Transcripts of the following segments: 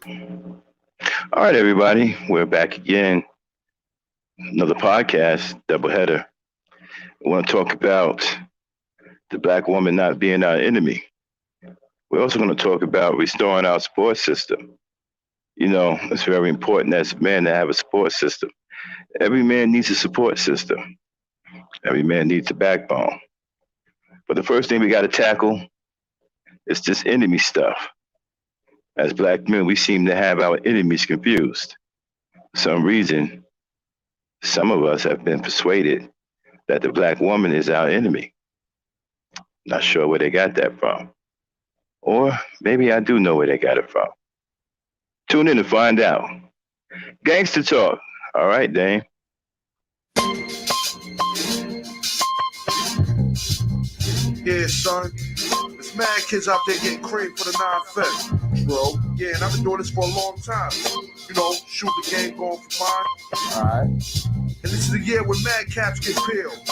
All right, everybody, we're back again. Another podcast, doubleheader. We want to talk about the black woman not being our enemy. We're also going to talk about restoring our support system. It's very important as a man to have a support system. Every man needs a support system. Every man needs a backbone. But the first thing we got to tackle is this enemy stuff. As black men, we seem to have our enemies confused. For some reason, some of us have been persuaded that the black woman is our enemy. Not sure where they got that from. Or maybe I do know where they got it from. Tune in to find out. Gangster talk. All right, Dame. Yeah, son. There's mad kids out there getting cream for the 9-5, bro. Yeah, and I've been doing this for a long time. Shoot the game going for mine. Alright. And this is the year when mad caps get peeled.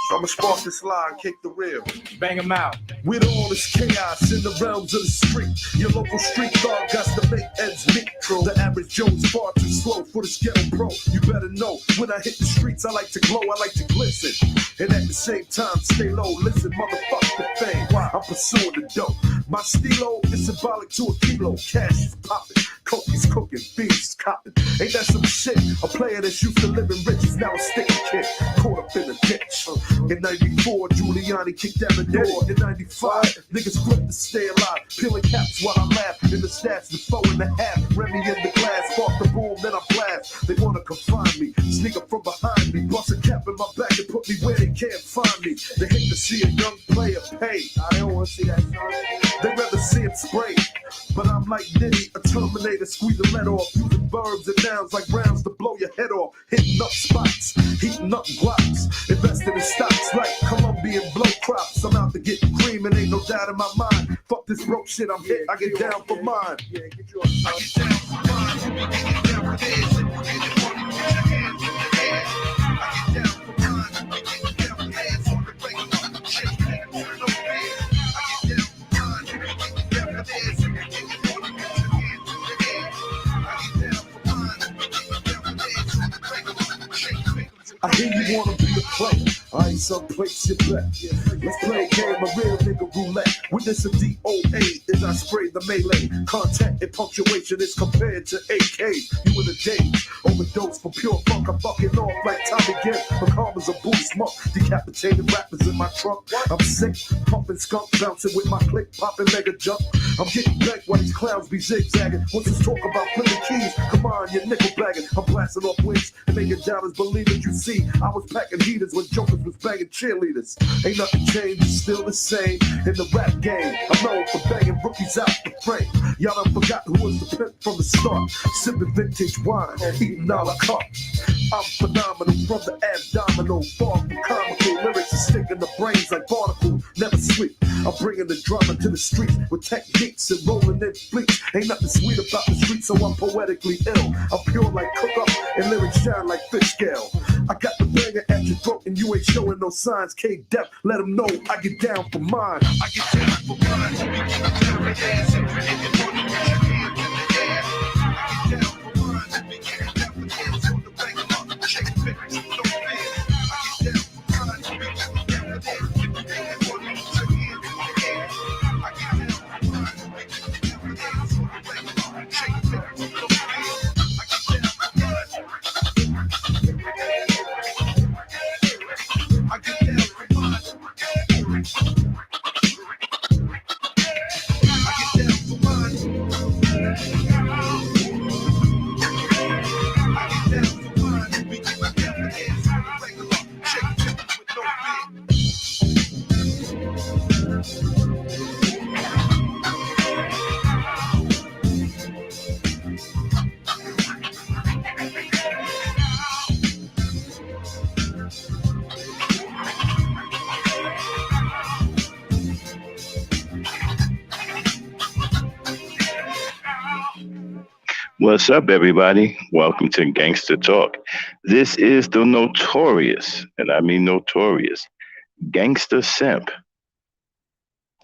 So I'ma spark this line, kick the reel. Bang them out. With all this chaos in the realms of the street, your local street dog got to make ends meet. The average Joe's far too slow for this ghetto pro. You better know, when I hit the streets, I like to glow, I like to glisten. And at the same time, stay low, listen, motherfuck the fame. I'm pursuing the dope. My stilo is symbolic to a kilo. Cash is popping, coke is cooking, beans is copping. Ain't that some shit? A player that's used to living rich is now a sticky kid, caught up in a ditch. In 94, Giuliani kicked down the door. In 95, niggas flipped to stay alive. Peeling caps while I laugh. In the stats, the 4.5. Remy in the glass, spark the boom, then I blast. They wanna confine me, sneak up from behind me. Bust a cap in my back and put me where they can't find me. They hate to see a young player pay. I don't wanna see that, son. They rather see him spray. But I'm like Nitty, a Terminator, squeeze the lead off. Using verbs and nouns like rounds to blow your head off. Hitting up spots, heating up blocks. Investing in stocks like Colombian blow crops. I'm out to get cream and ain't no doubt in my mind. Fuck this broke shit, I'm hit, I get down for mine. Yeah, get your I get down for mine. I get down for this. I get down for mine. I get down for this. On the regular shit. I get down for mine. I hear you wanna be a player. I ain't someplace you bet. Let's play a game of real nigga roulette. Witness a DOA as I spray the melee. Contact and punctuation is compared to AKs. You in a daze, overdose for pure funk. I'm fucking off like Tommy Gibb. My karma's a boost monk. Decapitated rappers in my trunk. I'm sick, pumping skunk, bouncing with my click, popping mega jump. I'm getting back while these clowns be zigzagging. Once it's talk about flipping keys, come on, you're nickel bagging. I'm blasting off wings and making doubters believe it. You see, I was packing heaters when jokers was banging cheerleaders. Ain't nothing changed, it's still the same in the rap game. I'm known for banging rookies out the frame. Y'all done forgot who was the pimp from the start. Sipping vintage wine, eating a la carte. I'm phenomenal from the abdominal. Far from comical lyrics and sticking the brains like barnacles. Never sleep. I'm bringing the drama to the streets with techniques and rolling in fleets. Ain't nothing sweet about the streets, so I'm poetically ill. I'm pure like cook up and lyrics shine like fish scale. I got the banger at your throat and you ain't showing no signs. K-Dep, let them know I get down for mine. I get down for mine. I get down for mine. I get down for What's up, everybody? Welcome to Gangsta Talk. This is the notorious, and I mean notorious, Gangsta Simp,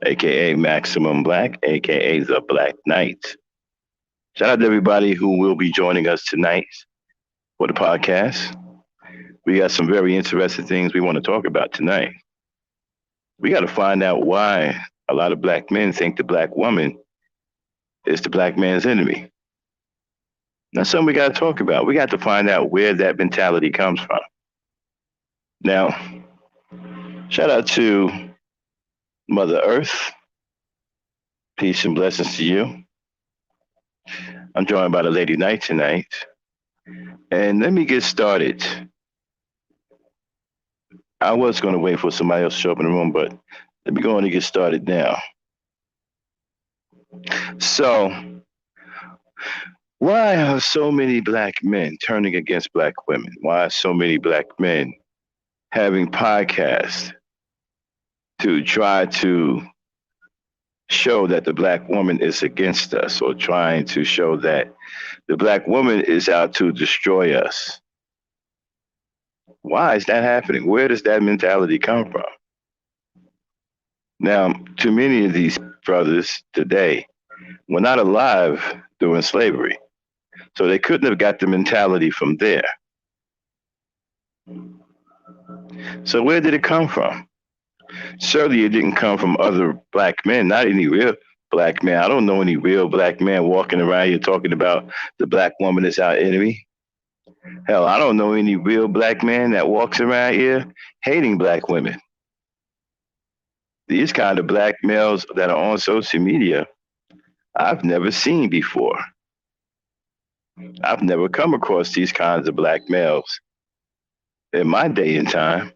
aka Maximum Black, aka the Black Knight. Shout out to everybody who will be joining us tonight for the podcast. We got some very interesting things we want to talk about tonight. We got to find out why a lot of black men think the black woman is the black man's enemy. That's something we got to talk about. We got to find out where that mentality comes from. Now, shout out to Mother Earth. Peace and blessings to you. I'm joined by the Lady Night tonight. And let me get started. I was going to wait for somebody else to show up in the room, but let me go on and get started now. So, why are so many black men turning against black women? Why are so many black men having podcasts to try to show that the black woman is against us, or trying to show that the black woman is out to destroy us? Why is that happening? Where does that mentality come from? Now, too many of these brothers today were not alive during slavery, so they couldn't have got the mentality from there. So where did it come from? Certainly it didn't come from other black men, not any real black man. I don't know any real black man walking around here talking about the black woman is our enemy. Hell, I don't know any real black man that walks around here hating black women. These kind of black males that are on social media, I've never seen before. I've never come across these kinds of black males in my day and time.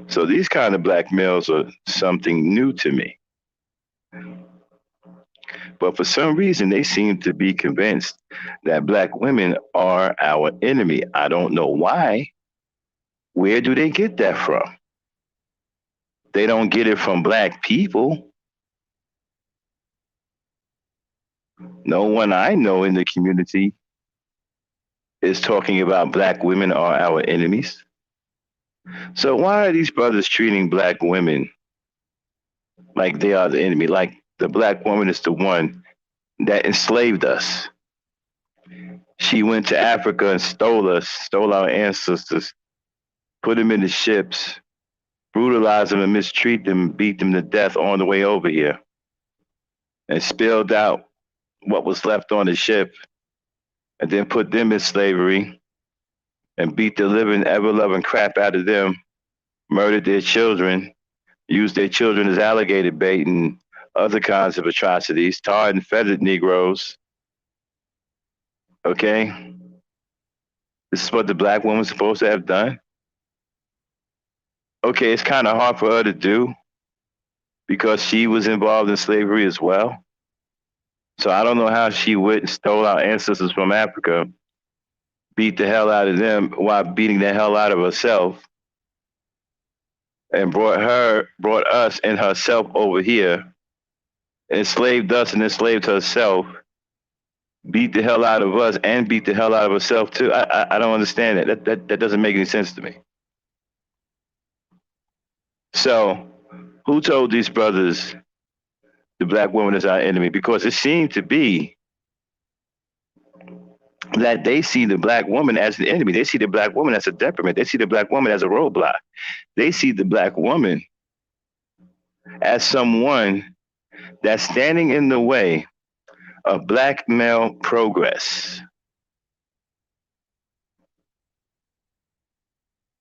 So these kind of black males are something new to me. But for some reason, they seem to be convinced that black women are our enemy. I don't know why. Where do they get that from? They don't get it from black people. No one I know in the community is talking about black women are our enemies. So why are these brothers treating black women like they are the enemy? Like the black woman is the one that enslaved us. She went to Africa and stole us, stole our ancestors, put them in the ships, brutalized them and mistreat them, beat them to death on the way over here, and spilled out what was left on the ship, and then put them in slavery and beat the living, ever-loving crap out of them, murdered their children, used their children as alligator bait and other kinds of atrocities, tarred and feathered Negroes. Okay? This is what the black woman's supposed to have done. Okay, it's kind of hard for her to do because she was involved in slavery as well. So I don't know how she went and stole our ancestors from Africa, beat the hell out of them while beating the hell out of herself, and brought us and herself over here, enslaved us and enslaved herself, beat the hell out of us and beat the hell out of herself too. I don't understand that. That doesn't make any sense to me. So who told these brothers the black woman is our enemy? Because it seemed to be that they see the black woman as the enemy. They see the black woman as a detriment. They see the black woman as a roadblock. They see the black woman as someone that's standing in the way of black male progress.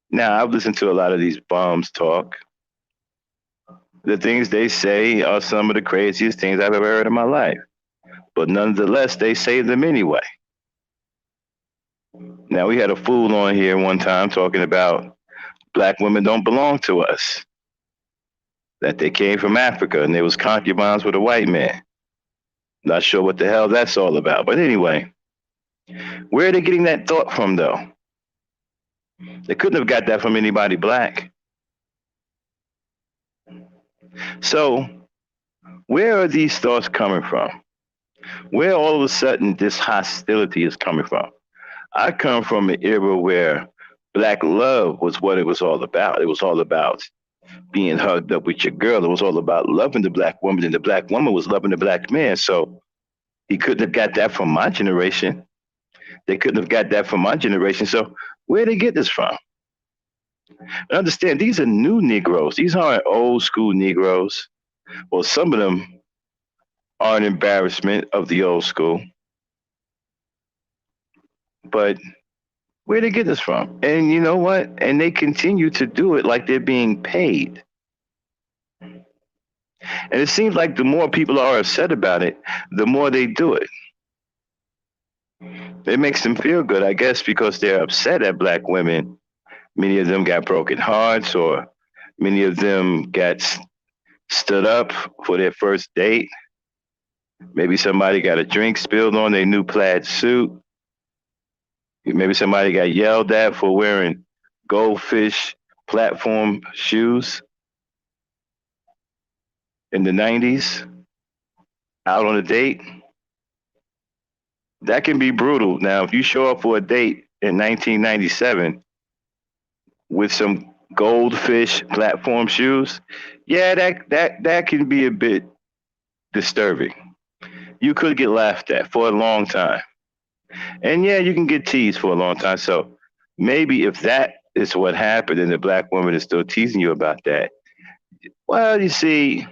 Now, I've listened to a lot of these bums talk. The things they say are some of the craziest things I've ever heard in my life. But nonetheless, they say them anyway. Now, we had a fool on here one time talking about black women don't belong to us, that they came from Africa and they was concubines with a white man. Not sure what the hell that's all about. But anyway, where are they getting that thought from, though? They couldn't have got that from anybody black. So where are these thoughts coming from? Where all of a sudden this hostility is coming from? I come from an era where black love was what it was all about. It was all about being hugged up with your girl. It was all about loving the black woman, and the black woman was loving the black man. So he couldn't have got that from my generation. They couldn't have got that from my generation. So where did they get this from? And understand, these are new Negroes. These aren't old school Negroes. Well, some of them are an embarrassment of the old school. But where did they get this from? And you know what? And they continue to do it like they're being paid. And it seems like the more people are upset about it, the more they do it. It makes them feel good, I guess, because they're upset at black women. Many of them got broken hearts, or many of them got stood up for their first date. Maybe somebody got a drink spilled on their new plaid suit. Maybe somebody got yelled at for wearing goldfish platform shoes in the 90s out on a date. That can be brutal. Now, if you show up for a date in 1997 with some goldfish platform shoes, yeah, that can be a bit disturbing. You could get laughed at for a long time. And yeah, you can get teased for a long time. So maybe if that is what happened and the black woman is still teasing you about that, well, you see,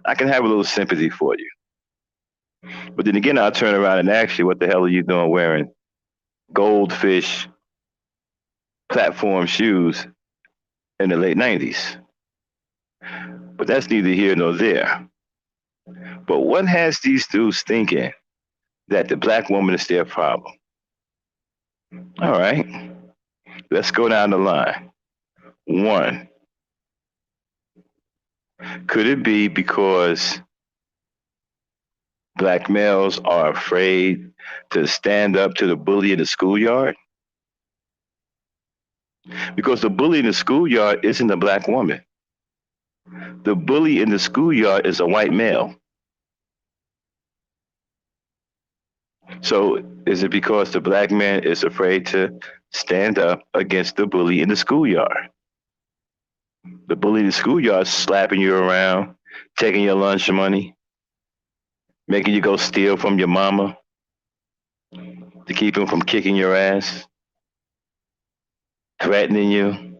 I can have a little sympathy for you. But then again, I'll turn around and ask you, what the hell are you doing wearing goldfish platform shoes in the late 90s? But that's neither here nor there. But what has these dudes thinking that the black woman is their problem? All right, let's go down the line. One, could it be because black males are afraid to stand up to the bully in the schoolyard? Because the bully in the schoolyard isn't a black woman. The bully in the schoolyard is a white male. So is it because the black man is afraid to stand up against the bully in the schoolyard? The bully in the schoolyard is slapping you around, taking your lunch money, making you go steal from your mama to keep him from kicking your ass, threatening you,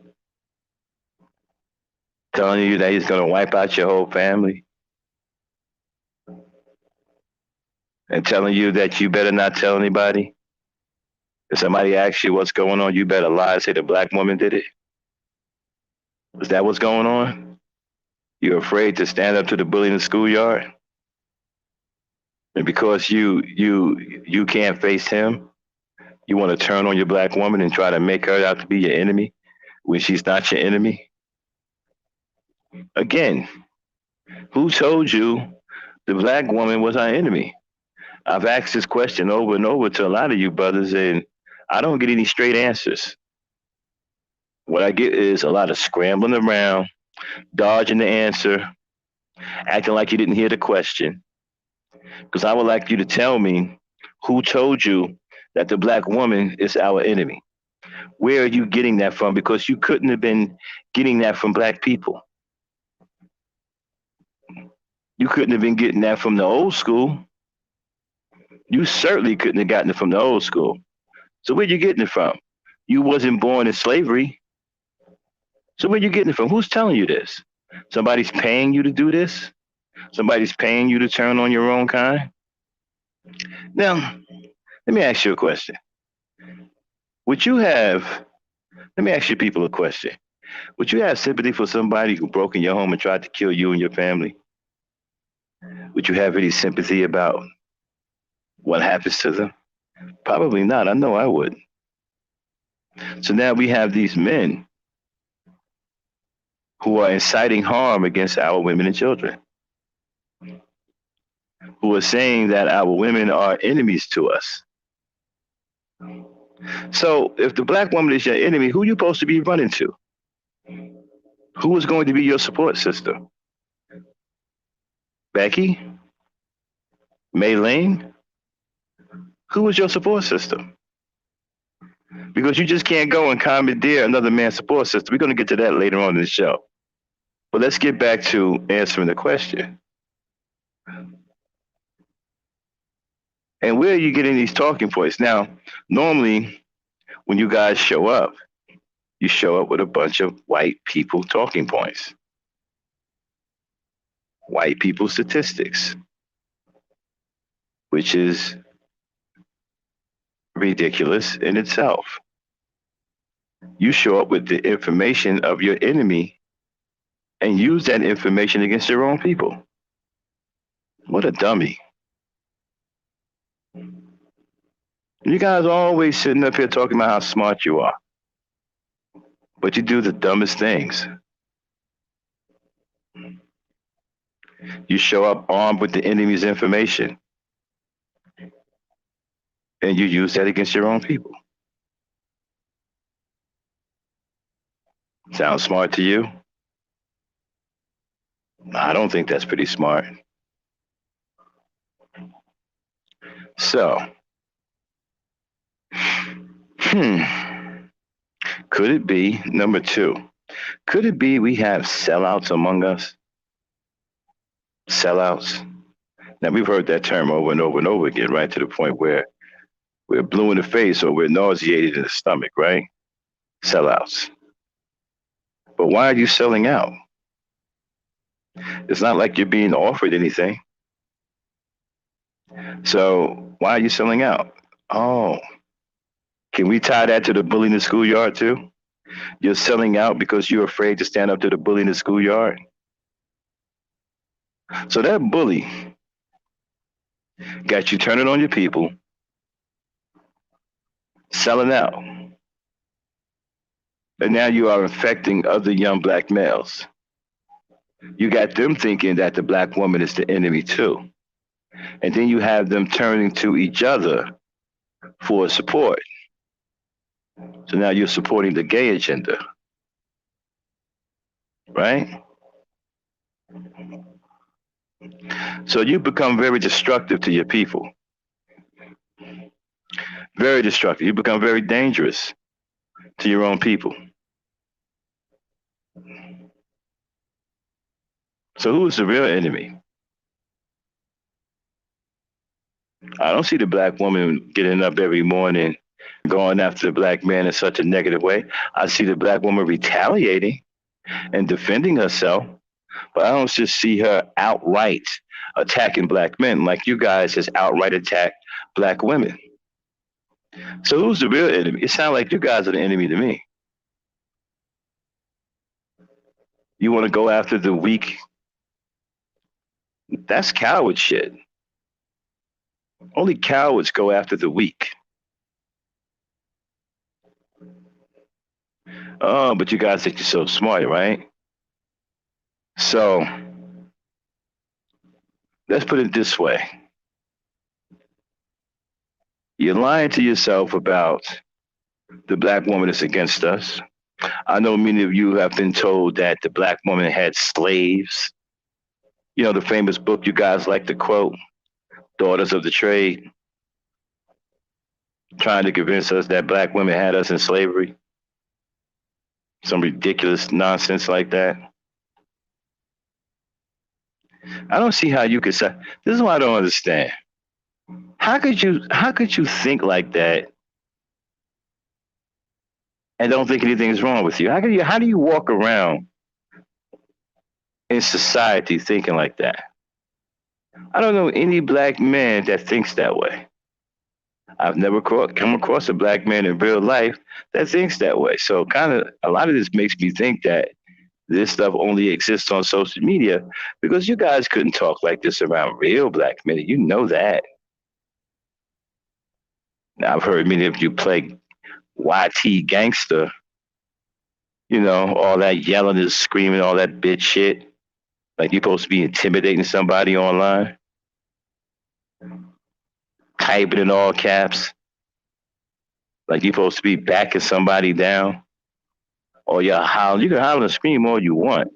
telling you that he's going to wipe out your whole family, and telling you that you better not tell anybody. If somebody asks you what's going on, you better lie and say the black woman did it. Is that what's going on? You're afraid to stand up to the bully in the schoolyard? And because you can't face him, you want to turn on your black woman and try to make her out to be your enemy when she's not your enemy? Again, who told you the black woman was our enemy? I've asked this question over and over to a lot of you brothers, and I don't get any straight answers. What I get is a lot of scrambling around, dodging the answer, acting like you didn't hear the question. Because I would like you to tell me, who told you that the black woman is our enemy? Where are you getting that from? Because you couldn't have been getting that from black people. You couldn't have been getting that from the old school. You certainly couldn't have gotten it from the old school. So where you getting it from? You wasn't born in slavery. So where you getting it from? Who's telling you this? Somebody's paying you to do this? Somebody's paying you to turn on your own kind? Now, let me ask you a question. Would you have, let me ask you people a question. Would you have sympathy for somebody who broke in your home and tried to kill you and your family? Would you have any sympathy about what happens to them? Probably not. I know I would. So now we have these men who are inciting harm against our women and children, who are saying that our women are enemies to us. So if the black woman is your enemy, who are you supposed to be running to? Who is going to be your support system? Becky? Maylene? Who is your support system? because you just can't go and commandeer another man's support system. We're going to get to that later on in the show. But let's get back to answering the question. And where are you getting these talking points? Now, normally when you guys show up, you show up with a bunch of white people talking points, white people statistics, which is ridiculous in itself. You show up with the information of your enemy and use that information against your own people. What a dummy. You guys are always sitting up here talking about how smart you are, but you do the dumbest things. You show up armed with the enemy's information and you use that against your own people. Sounds smart to you? I don't think that's pretty smart. So, could it be, number two, could it be we have sellouts among us? Sellouts. Now, we've heard that term over and over and over again, right? To the point where we're blue in the face or we're nauseated in the stomach, right? Sellouts. But why are you selling out? It's not like you're being offered anything. So why are you selling out? Oh, can we tie that to the bully in the schoolyard too? You're selling out because you're afraid to stand up to the bully in the schoolyard. So that bully got you turning on your people, selling out. And now you are infecting other young black males. You got them thinking that the black woman is the enemy too. And then you have them turning to each other for support. So now you're supporting the gay agenda, right? So you become very destructive to your people. Very destructive. You become very dangerous to your own people. So who is the real enemy? I don't see the black woman getting up every morning going after the black man in such a negative way. I see the black woman retaliating and defending herself, but I don't just see her outright attacking black men like you guys just outright attack black women. So who's the real enemy? It sounds like you guys are the enemy to me. You want to go after the weak? That's coward shit. Only cowards go after the weak. Oh, but you guys think you're so smart, right? So let's put it this way. You're lying to yourself about the black woman is against us. I know many of you have been told that the black woman had slaves. You know, the famous book you guys like to quote, Daughters of the Trade, trying to convince us that black women had us in slavery. Some ridiculous nonsense like that. I don't see how you could say, this is what I don't understand. How could you think like that and don't think anything's wrong with you? How do you walk around in society thinking like that? I don't know any black man that thinks that way. I've never come across a black man in real life that thinks that way. So kind of a lot of this makes me think that this stuff only exists on social media because you guys couldn't talk like this around real black men. You know that. Now, I've heard many of you play YT Gangsta, you know, all that yelling and screaming, all that bitch shit. Like you're supposed to be intimidating somebody online. Typing in all caps. Like you're supposed to be backing somebody down. Or you can holler and scream all you want.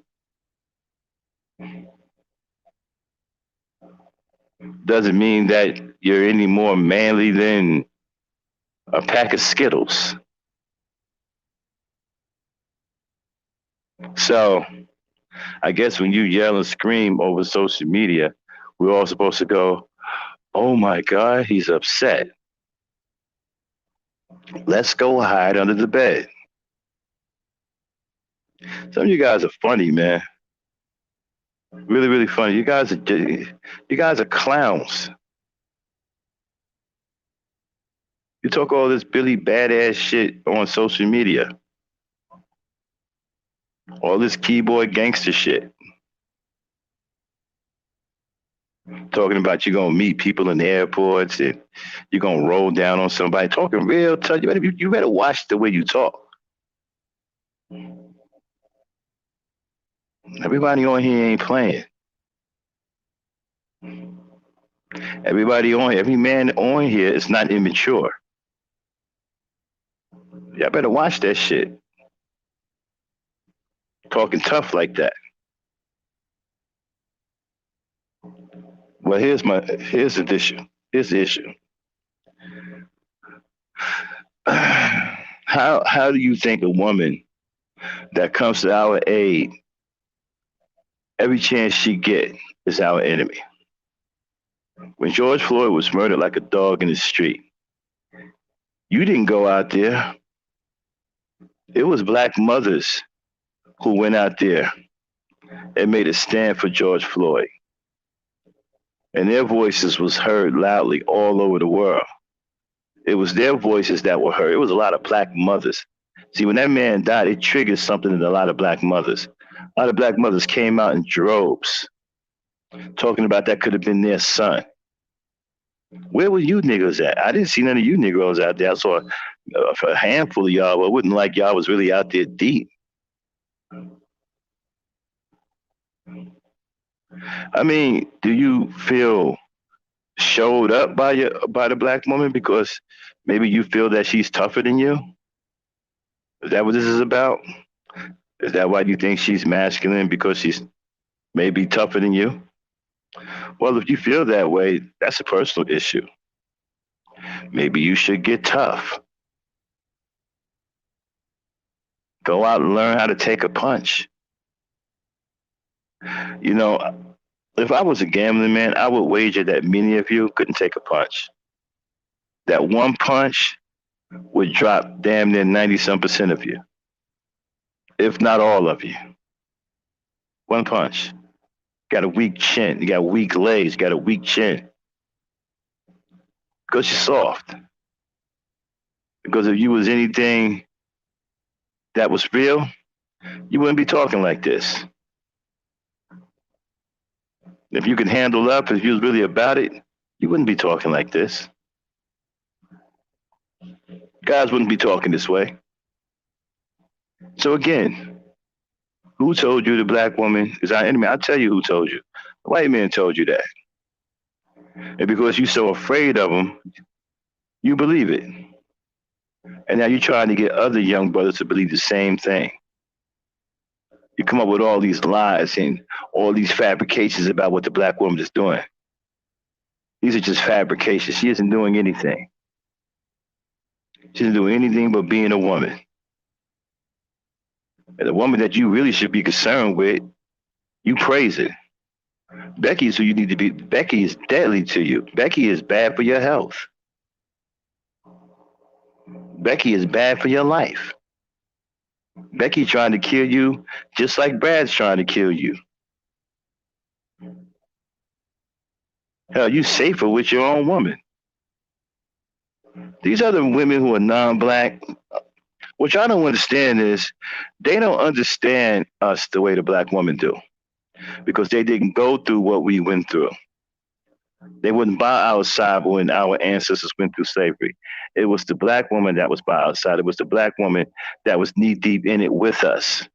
Doesn't mean that you're any more manly than a pack of Skittles. So I guess when you yell and scream over social media, we're all supposed to go, "Oh my God, he's upset. Let's go hide under the bed." Some of you guys are funny, man. Really, really funny. You guys are clowns. You talk all this Billy badass shit on social media, all this keyboard gangster shit, talking about you gonna meet people in the airports and you're gonna roll down on somebody, talking real tough. You better watch the way you talk. Everybody on here ain't playing. Every man on here is not immature. Y'all better watch that shit. Talking tough like that. Well, here's the issue. Here's the issue. How do you think a woman that comes to our aid every chance she get is our enemy? When George Floyd was murdered like a dog in the street, you didn't go out there. It was black mothers who went out there and made a stand for George Floyd. And their voices was heard loudly all over the world. It was their voices that were heard. It was a lot of black mothers. See, when that man died, it triggered something in a lot of black mothers. A lot of black mothers came out in droves talking about that could have been their son. Where were you niggas at? I didn't see none of you Negroes out there. I saw a handful of y'all, but it wasn't like y'all was really out there deep. I mean, do you feel showed up by the black woman because maybe you feel that she's tougher than you? Is that what this is about? Is that why you think she's masculine because she's maybe tougher than you? Well, if you feel that way, that's a personal issue. Maybe you should get tough. Go out and learn how to take a punch. You know, if I was a gambling man, I would wager that many of you couldn't take a punch. That one punch would drop damn near 90 some percent of you, if not all of you. One punch. Got a weak chin. You got weak legs. You got a weak chin. Because you're soft. Because if you was anything that was real, you wouldn't be talking like this. If you could handle up, if you was really about it, you wouldn't be talking like this. Guys wouldn't be talking this way. So again, who told you the black woman is our enemy? I'll tell you who told you. The white man told you that. And because you're so afraid of them, you believe it. And now you're trying to get other young brothers to believe the same thing. You come up with all these lies and all these fabrications about what the black woman is doing. These are just fabrications. She isn't doing anything. She isn't doing anything but being a woman. And the woman that you really should be concerned with, you praise it. Becky is who you need to be. Becky is deadly to you. Becky is bad for your health. Becky is bad for your life. Becky trying to kill you just like Brad's trying to kill you. Hell, you safer with your own woman. These other women who are non-black, what y'all don't understand is they don't understand us the way the black woman do because they didn't go through what we went through. They wouldn't by our side when our ancestors went through slavery. It was the black woman that was by our side. It was the black woman that was knee deep in it with us.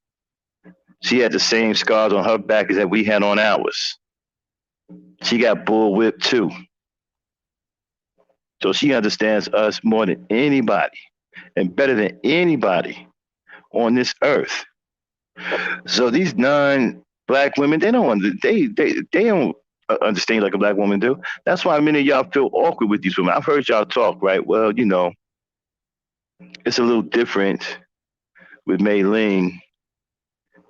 She had the same scars on her back as that we had on ours. She got bull whipped too. So she understands us more than anybody and better than anybody on this earth. So these non-black women, they don't understand like a black woman do. That's why many of y'all feel awkward with these women. I've heard y'all talk, right? Well, you know, it's a little different with Mei Ling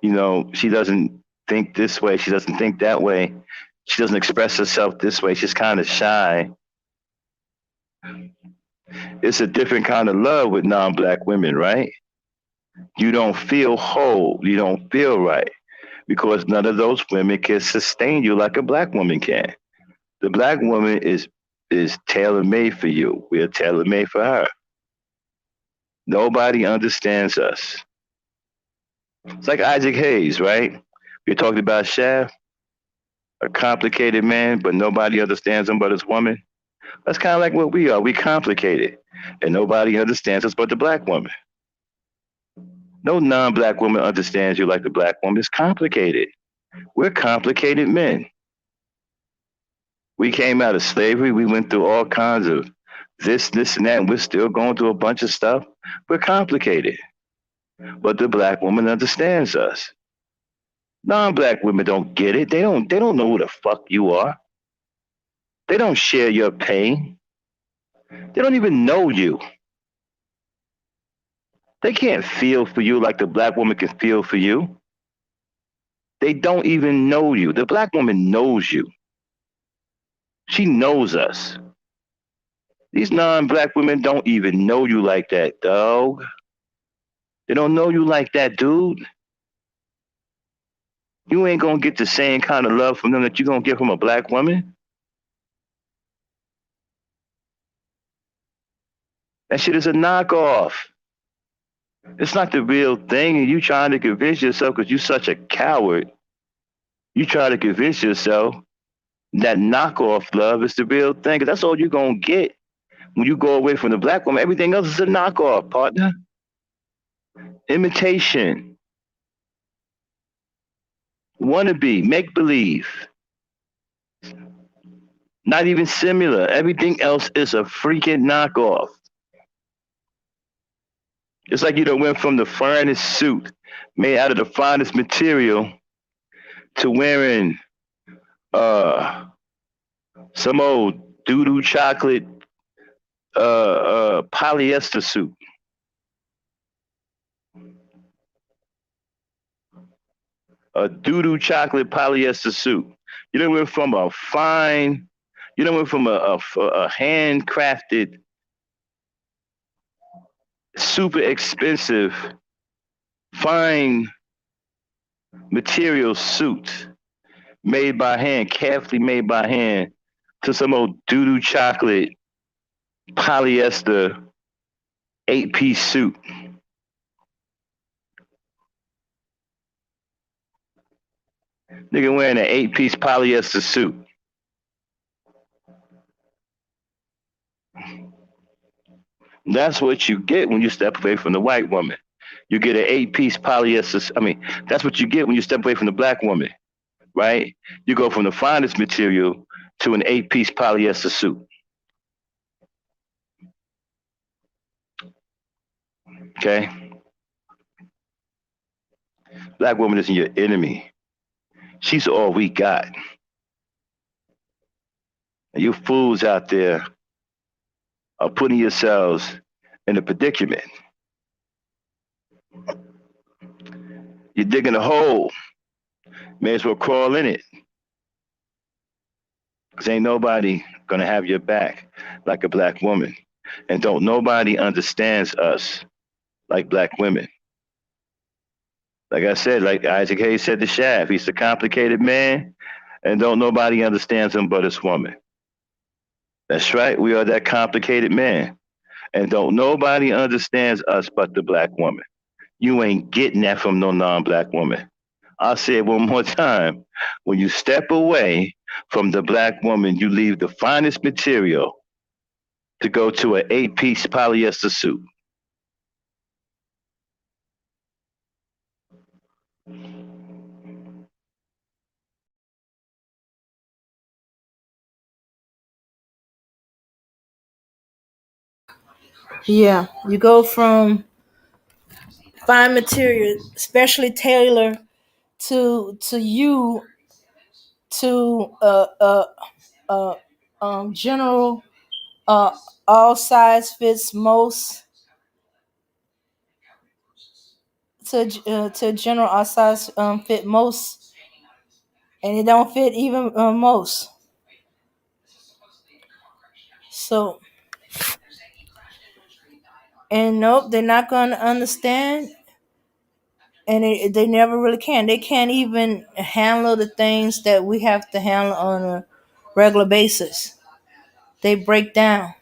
She doesn't think this way. She doesn't think that way. She doesn't express herself this way. She's kind of shy. It's a different kind of love with non-black women, right? You don't feel whole. You don't feel right because none of those women can sustain you like a black woman can. The black woman is tailor made for you. We are tailor made for her. Nobody understands us. It's like Isaac Hayes, right? We're talking about Shaft, a complicated man, but nobody understands him but his woman. That's kind of like what we are. We complicated, and nobody understands us but the black woman. No non-black woman understands you like the black woman. It's complicated. We're complicated men. We came out of slavery. We went through all kinds of this, and that, and we're still going through a bunch of stuff. We're complicated. But the black woman understands us. Non-black women don't get it. They don't know who the fuck you are. They don't share your pain. They don't even know you. They can't feel for you like the black woman can feel for you. They don't even know you. The black woman knows you. She knows us. These non-black women don't even know you like that, dog. They don't know you like that, dude. You ain't gonna get the same kind of love from them that you gonna get from a black woman. That shit is a knockoff. It's not the real thing, and you trying to convince yourself because you're such a coward. You try to convince yourself that knockoff love is the real thing. 'Cause that's all you're gonna get when you go away from the black woman. Everything else is a knockoff, partner. Imitation, wannabe, make believe. Not even similar. Everything else is a freaking knockoff. It's like you done went from the finest suit made out of the finest material to wearing some old doo-doo chocolate polyester suit. A doo-doo chocolate polyester suit. You done went from a fine, you done went from a handcrafted, super expensive, fine material suit made by hand, carefully made by hand, to some old doo-doo chocolate polyester 8-piece suit. Nigga wearing an 8-piece polyester suit. That's what you get when you step away from the white woman. You get an 8-piece polyester. That's what you get when you step away from the black woman, right? You go from the finest material to an 8-piece polyester suit. Okay? Black woman isn't your enemy. She's all we got. And you fools out there are putting yourselves in a predicament. You're digging a hole. May as well crawl in it. Because ain't nobody gonna have your back like a black woman. And don't nobody understands us like black women. Like I said, like Isaac Hayes said to Shaft, he's a complicated man, and don't nobody understands him but his woman. That's right, we are that complicated man. And don't nobody understands us but the black woman. You ain't getting that from no non-black woman. I'll say it one more time. When you step away from the black woman, you leave the finest material to go to an 8-piece polyester suit. Yeah, you go from fine material, especially tailor to you to general uh all size fits most to general, our size fit most, and it don't fit even most. So, and nope, they're not gonna understand, and they never really can. They can't even handle the things that we have to handle on a regular basis. They break down.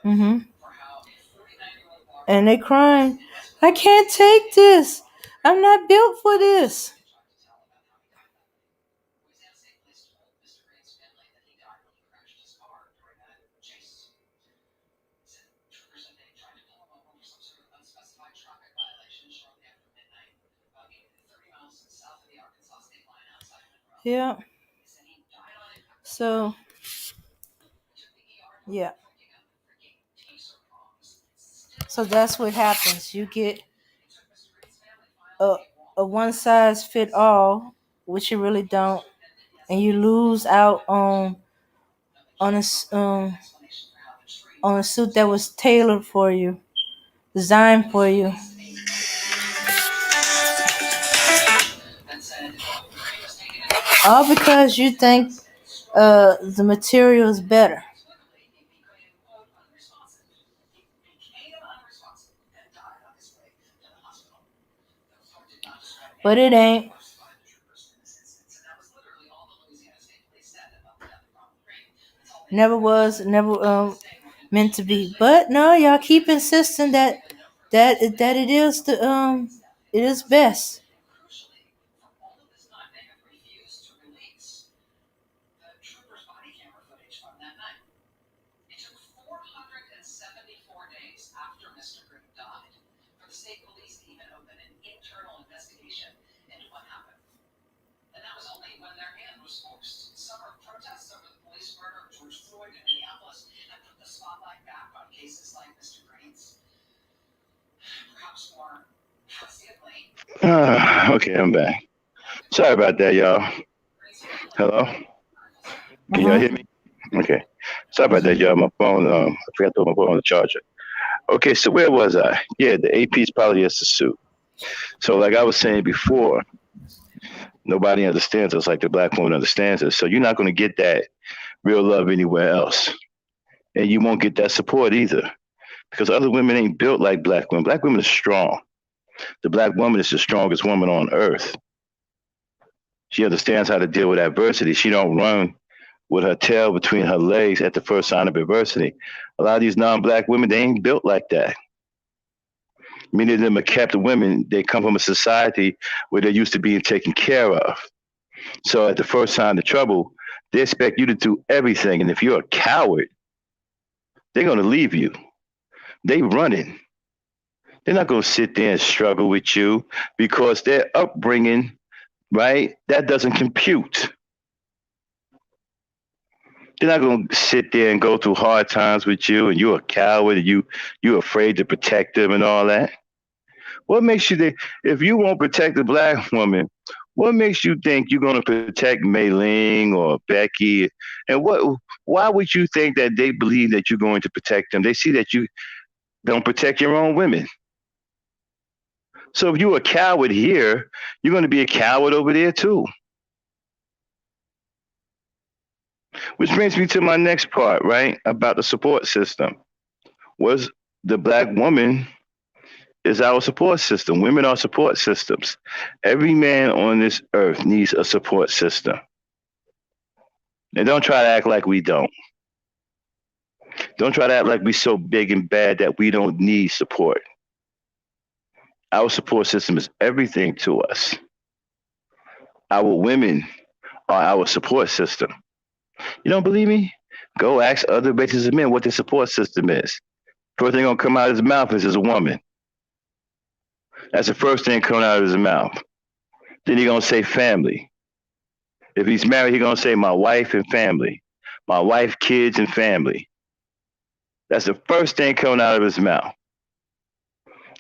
hmm And they crying. I can't take this. I'm not built for this. Yeah. So yeah. So that's what happens. You get a a one size fit all, which you really don't, and you lose out on a on a suit that was tailored for you, designed for you, all because you think the material is better, but it ain't. Never was, never meant to be. But no, y'all keep insisting that it is it is best. Okay, I'm back. Sorry about that, y'all. Hello? Can y'all hear Uh-huh. me? Okay. Sorry about that, y'all. My phone, I forgot to put my phone on the charger. Okay, so where was I? Yeah, the AP is probably just a suit. So, like I was saying before, nobody understands us like the black woman understands us. So, you're not going to get that real love anywhere else. And you won't get that support either because other women ain't built like black women. Black women are strong. The black woman is the strongest woman on earth. She understands how to deal with adversity. She don't run with her tail between her legs at the first sign of adversity. A lot of these non-black women, they ain't built like that. Many of them are kept women. They come from a society where they're used to being taken care of. So at the first sign of trouble, they expect you to do everything. And if you're a coward, they're going to leave you. They running. They're not going to sit there and struggle with you because their upbringing, right, that doesn't compute. They're not going to sit there and go through hard times with you and you're a coward and you're afraid to protect them and all that. What makes you think, if you won't protect a black woman, what makes you think you're going to protect Mei Ling or Becky? And why would you think that they believe that you're going to protect them? They see that you don't protect your own women. So if you're a coward here, you're going to be a coward over there too. Which brings me to my next part, right? About the support system. Was the black woman is our support system. Women are support systems. Every man on this earth needs a support system. And don't try to act like we don't. Don't try to act like we're so big and bad that we don't need support. Our support system is everything to us. Our women are our support system. You don't believe me? Go ask other races of men what their support system is. First thing gonna come out of his mouth is a woman. That's the first thing coming out of his mouth. Then he gonna say family. If he's married, he gonna say my wife and family. My wife, kids, and family. That's the first thing coming out of his mouth.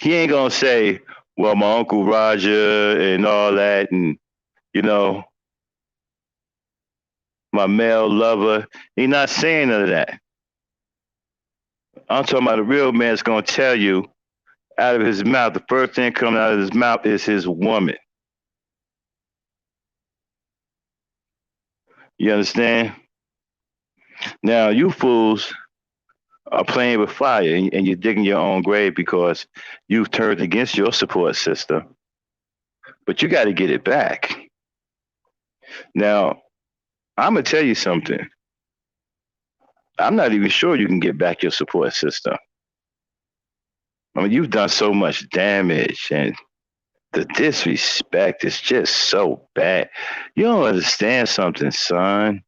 He ain't gonna say, well, my Uncle Roger and all that, and you know, my male lover. He's not saying none of that. I'm talking about a real man's gonna tell you out of his mouth, the first thing coming out of his mouth is his woman. You understand? Now, you fools are playing with fire and you're digging your own grave because you've turned against your support system, but you got to get it back. Now, I'm going to tell you something. I'm not even sure you can get back your support system. I mean, you've done so much damage and the disrespect is just so bad. You don't understand something, son.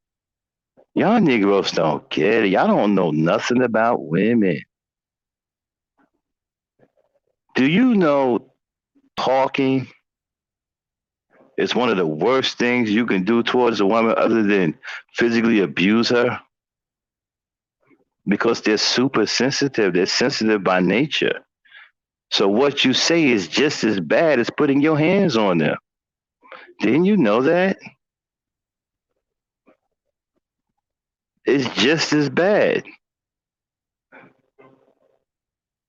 Y'all Negroes don't get it. Y'all don't know nothing about women. Do you know talking is one of the worst things you can do towards a woman other than physically abuse her? Because they're super sensitive. They're sensitive by nature. So what you say is just as bad as putting your hands on them. Didn't you know that? It's just as bad.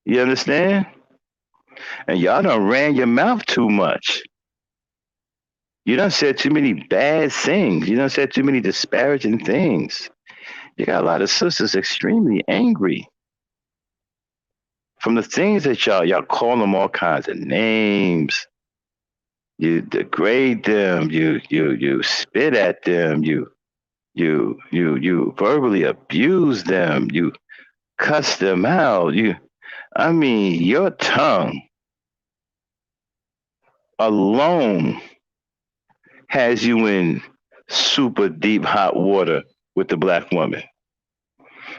You understand? And y'all done ran your mouth too much. You done said too many bad things. You done said too many disparaging things. You got a lot of sisters extremely angry from the things that y'all call them all kinds of names. You degrade them. You spit at them. You verbally abuse them. You cuss them out. I mean, your tongue alone has you in super deep hot water with the black woman.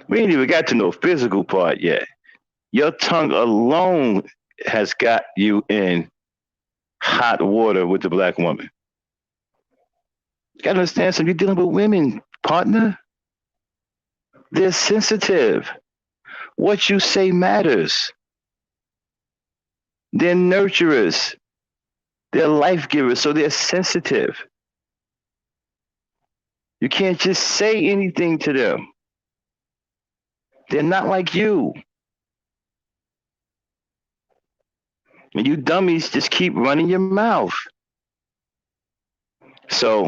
We ain't even got to no physical part yet. Your tongue alone has got you in hot water with the black woman. You gotta understand something. You're dealing with women, partner. They're sensitive. What you say matters. They're nurturers. They're life givers, so they're sensitive. You can't just say anything to them. They're not like you. And you dummies just keep running your mouth. So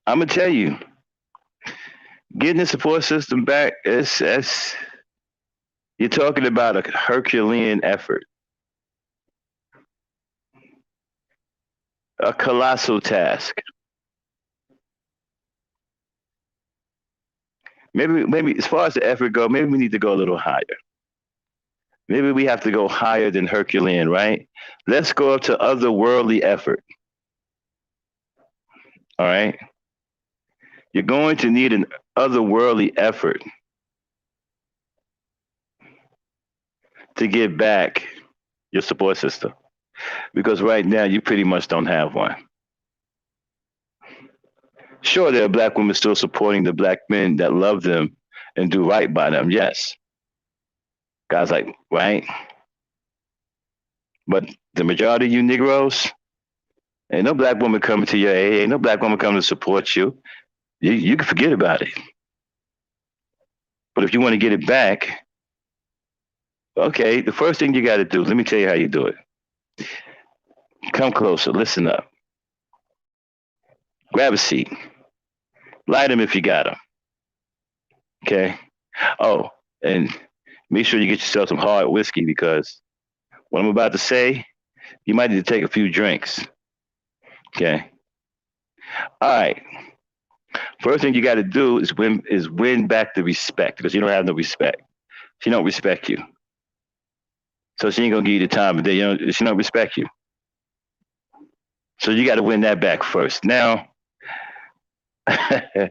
I'm gonna tell you, getting the support system back is you're talking about a Herculean effort, a colossal task. Maybe as far as the effort go, maybe we need to go a little higher. Maybe we have to go higher than Herculean, right? Let's go up to otherworldly effort. All right. You're going to need an otherworldly effort to get back your support system. Because right now you pretty much don't have one. Sure, there are black women still supporting the black men that love them and do right by them. Yes. Guys like, right? But the majority of you Negroes, ain't no black woman coming to your aid. Ain't no black woman coming to support you. You can forget about it. But if you want to get it back, okay, the first thing you got to do, let me tell you how you do it. Come closer, listen up. Grab a seat. Light them if you got them. Okay? Oh, and make sure you get yourself some hard whiskey because what I'm about to say, you might need to take a few drinks. Okay? All right. First thing you got to do is win back the respect because you don't have no respect. She don't respect you. So she ain't going to give you the time of day. She don't respect you. So you got to win that back first. Now, you're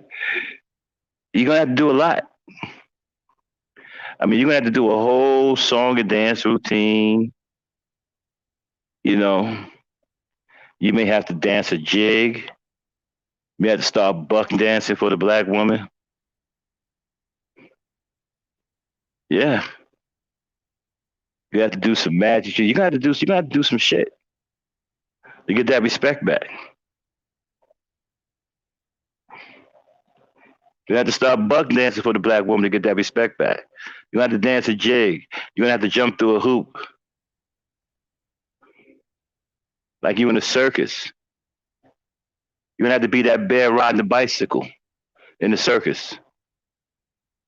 going to have to do a lot. I mean, you're going to have to do a whole song and dance routine. You may have to dance a jig. You may have to start buck dancing for the black woman. Yeah. You have to do some magic. You got to do some shit to get that respect back. You have to start buck dancing for the black woman to get that respect back. You have to dance a jig. You're gonna have to jump through a hoop like you in a circus. You're gonna have to be that bear riding a bicycle in the circus.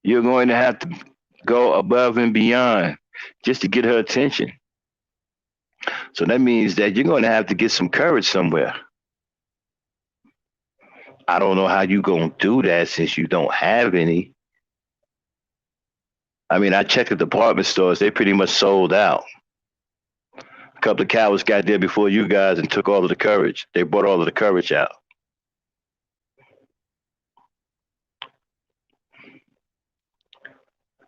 You're going to have to go above and beyond just to get her attention. So that means that you're going to have to get some courage somewhere. I don't know how you going to do that since you don't have any. I mean, I checked the department stores, they pretty much sold out. A couple of cowards got there before you guys and took all of the courage. They brought all of the courage out.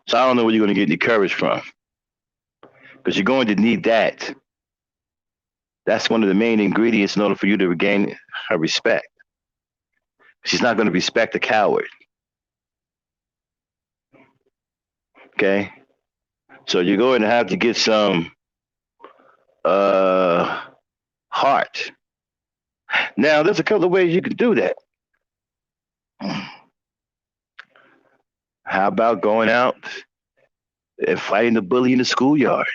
So I don't know where you're going to get any courage from, because you're going to need that. That's one of the main ingredients in order for you to regain her respect. She's not going to respect a coward. Okay? So you're going to have to get some heart. Now, there's a couple of ways you can do that. How about going out and fighting the bully in the schoolyard?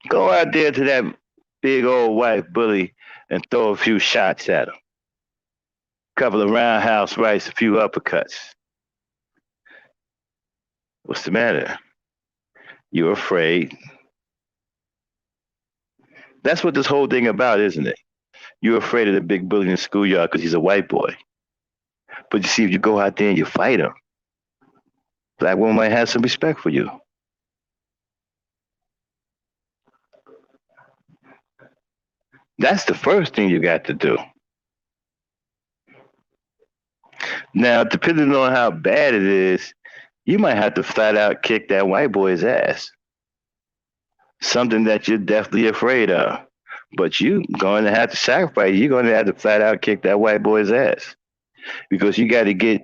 Go out there to that big old white bully and throw a few shots at him. A couple of roundhouse rights, a few uppercuts. What's the matter? You're afraid. That's what this whole thing about, isn't it? You're afraid of the big bully in the schoolyard because he's a white boy. But you see, if you go out there and you fight him, black woman might have some respect for you. That's the first thing you got to do. Now, depending on how bad it is, you might have to flat out kick that white boy's ass. Something that you're definitely afraid of. But you're going to have to sacrifice. You're going to have to flat out kick that white boy's ass. Because you got to get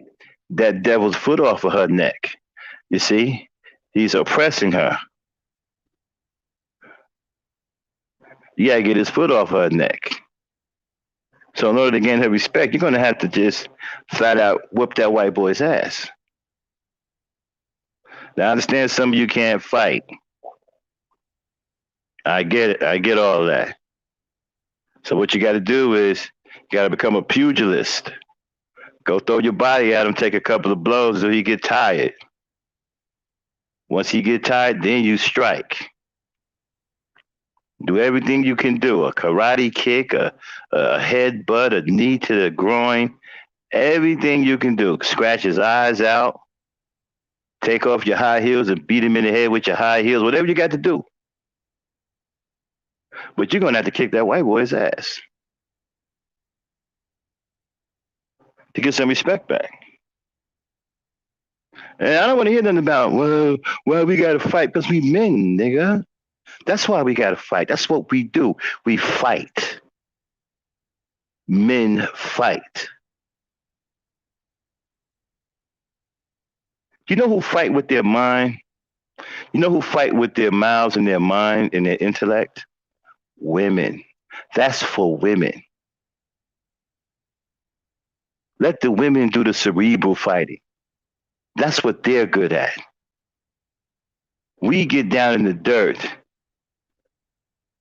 that devil's foot off of her neck. You see? He's oppressing her. You got to get his foot off her neck. So in order to gain her respect, you're going to have to just flat out whip that white boy's ass. Now, I understand some of you can't fight. I get it. I get all of that. So what you got to do is you got to become a pugilist. Go throw your body at him, take a couple of blows until he get tired. Once he get tired, then you strike. Do everything you can do. A karate kick, a headbutt, a knee to the groin. Everything you can do. Scratch his eyes out. Take off your high heels and beat him in the head with your high heels. Whatever you got to do. But you're going to have to kick that white boy's ass to get some respect back. And I don't want to hear nothing about, well, we got to fight because we men, nigga. That's why we got to fight. That's what we do. We fight. Men fight. You know who fight with their mind? You know who fight with their mouths and their mind and their intellect? Women. That's for women. Let the women do the cerebral fighting. That's what they're good at. We get down in the dirt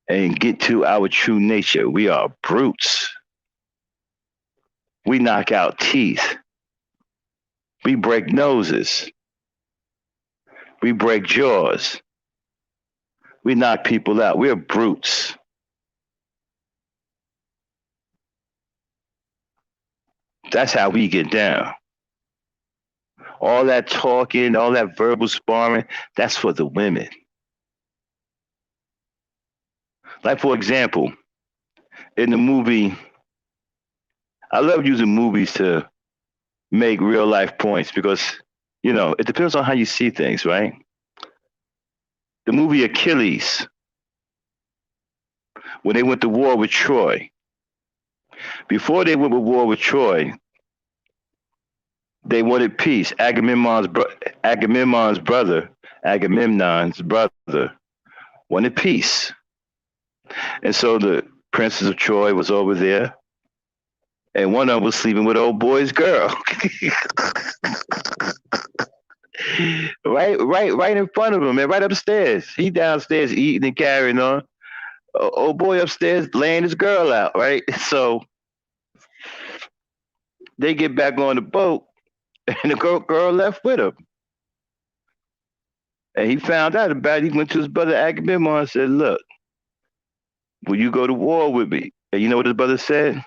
and get to our true nature. We are brutes. We knock out teeth. We break noses. We break jaws. We knock people out. We're brutes. That's how we get down. All that talking, all that verbal sparring, that's for the women. Like, for example, in the movie, I love using movies to make real life points because, you know, it depends on how you see things, right? The movie Achilles, when they went to war with Troy. Before they went to war with Troy, they wanted peace. Agamemnon's brother, wanted peace. And so the Princess of Troy was over there, and one of them was sleeping with old boy's girl. Right in front of him, man, right upstairs. He downstairs eating and carrying on. Old boy upstairs laying his girl out, right? So they get back on the boat, and the girl left with him. And he found out about it. He went to his brother Agamemnon and said, "Look, will you go to war with me?" And you know what his brother said?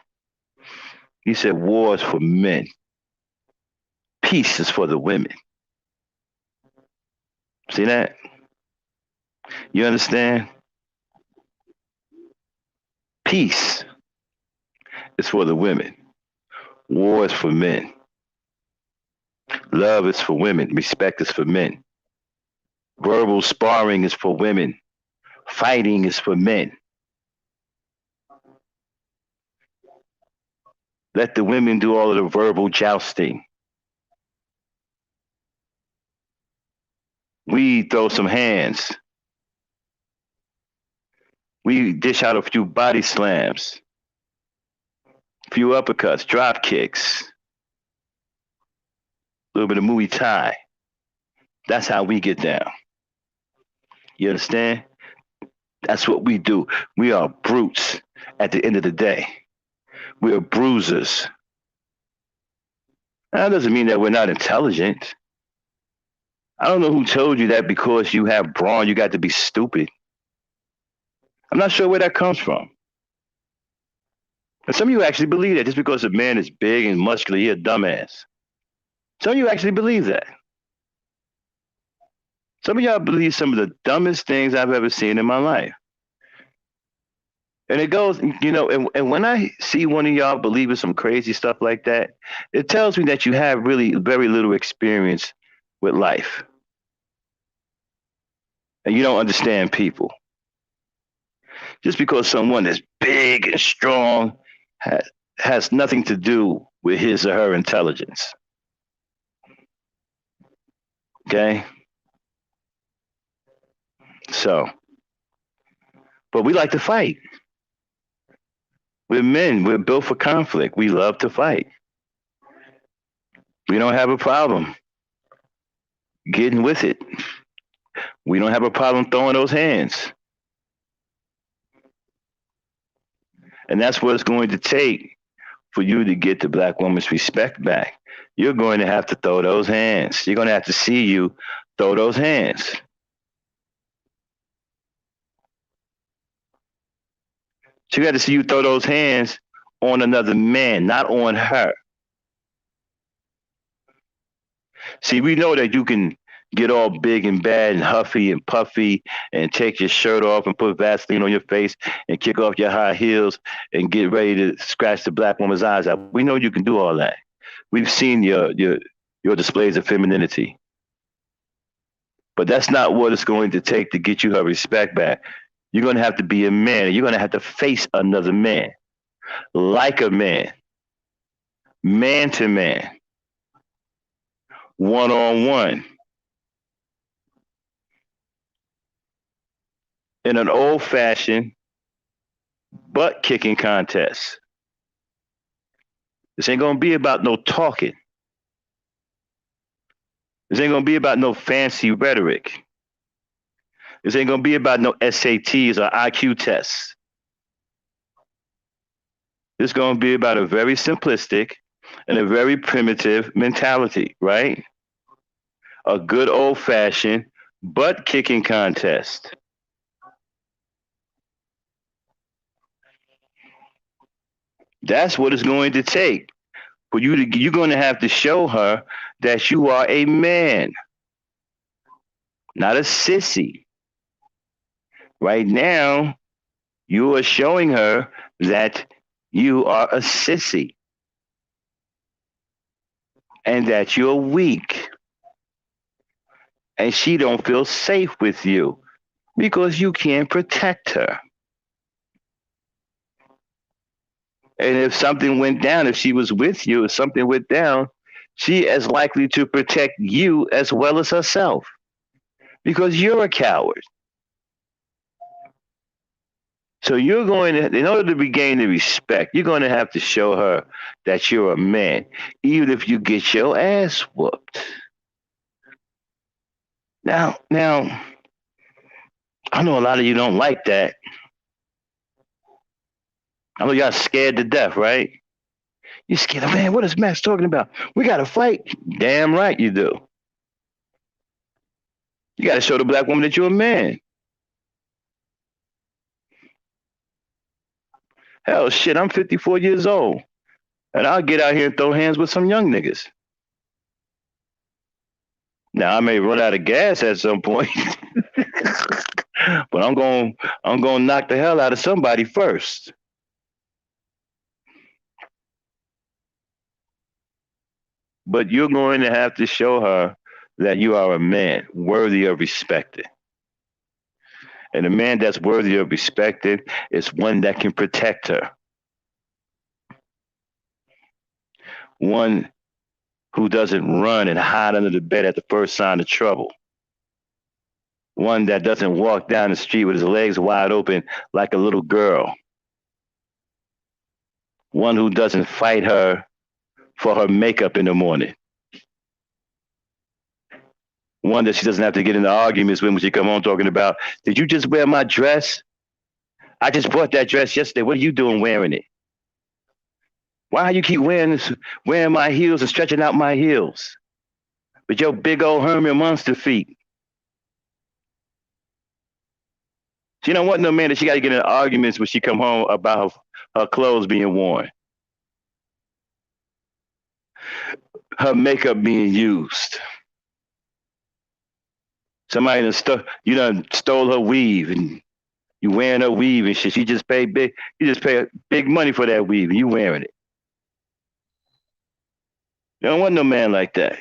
He said, "War is for men. Peace is for the women." See that? You understand? Peace is for the women. War is for men. Love is for women. Respect is for men. Verbal sparring is for women. Fighting is for men. Let the women do all of the verbal jousting. We throw some hands. We dish out a few body slams, a few uppercuts, drop kicks, a little bit of Muay Thai. That's how we get down. You understand? That's what we do. We are brutes at the end of the day. We are bruisers. That doesn't mean that we're not intelligent. I don't know who told you that because you have brawn, you got to be stupid. I'm not sure where that comes from. And some of you actually believe that just because a man is big and muscular, he's a dumbass. Some of you actually believe that. Some of y'all believe some of the dumbest things I've ever seen in my life. And it goes, and when I see one of y'all believing some crazy stuff like that, it tells me that you have really very little experience with life. And you don't understand people. Just because someone is big and strong has nothing to do with his or her intelligence. Okay? So, but we like to fight. We're men. We're built for conflict. We love to fight. We don't have a problem getting with it. We don't have a problem throwing those hands. And that's what it's going to take for you to get the black woman's respect back. You're going to have to throw those hands. You're going to have to see you throw those hands. She got to see you throw those hands on another man, not on her. See, we know that you can get all big and bad and huffy and puffy and take your shirt off and put Vaseline on your face and kick off your high heels and get ready to scratch the black woman's eyes out. We know you can do all that. We've seen your displays of femininity. But that's not what it's going to take to get you her respect back. You're going to have to be a man. You're going to have to face another man. Like a man. Man to man. One-on-one. In an old-fashioned butt-kicking contest. This ain't going to be about no talking. This ain't going to be about no fancy rhetoric. This ain't going to be about no SATs or IQ tests. This is going to be about a very simplistic and a very primitive mentality, right? A good old-fashioned butt-kicking contest. That's what it's going to take. For you to, you're going to have to show her that you are a man, not a sissy. Right now, you are showing her that you are a sissy and that you're weak. And she don't feel safe with you because you can't protect her. And if something went down, if she was with you, if something went down, she is likely to protect you as well as herself because you're a coward. So you're going to, in order to regain the respect, you're going to have to show her that you're a man, even if you get your ass whooped. Now, I know a lot of you don't like that. I know y'all scared to death, right? You're scared. Man, what is Max talking about? We got to fight. Damn right you do. You got to show the black woman that you're a man. Hell, shit, I'm 54 years old. And I'll get out here and throw hands with some young niggas. Now I may run out of gas at some point, but I'm going to knock the hell out of somebody first. But you're going to have to show her that you are a man worthy of respect. And a man that's worthy of respect is one that can protect her. One who doesn't run and hide under the bed at the first sign of trouble. One that doesn't walk down the street with his legs wide open like a little girl. One who doesn't fight her for her makeup in the morning. One that she doesn't have to get into arguments with when she come home talking about, did you just wear my dress? I just bought that dress yesterday. What are you doing wearing it? Why you keep wearing my heels and stretching out my heels with your big old Herman monster feet? She don't want no man that she got to get in arguments when she come home about her clothes being worn, her makeup being used. Somebody you done stole her weave and you wearing her weave and shit. You just pay big money for that weave and you wearing it. You don't want no man like that.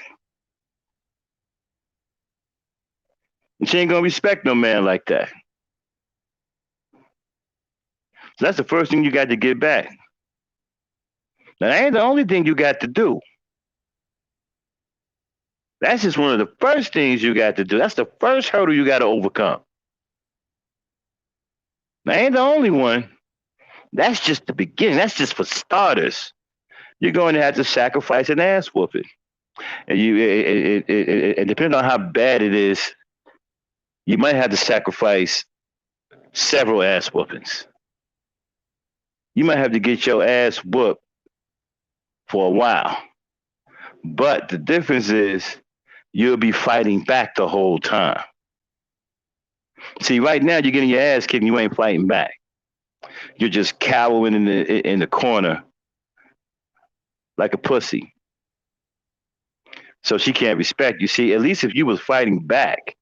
And she ain't gonna respect no man like that. So that's the first thing you got to get back. Now, that ain't the only thing you got to do. That's just one of the first things you got to do. That's the first hurdle you got to overcome. That ain't the only one. That's just the beginning. That's just for starters. You're going to have to sacrifice an ass whooping. And it depending on how bad it is, you might have to sacrifice several ass whoopings. You might have to get your ass whooped for a while. But the difference is you'll be fighting back the whole time. See, right now you're getting your ass kicked and you ain't fighting back. You're just cowering in the corner like a pussy. So she can't respect you. See, at least if you was fighting back,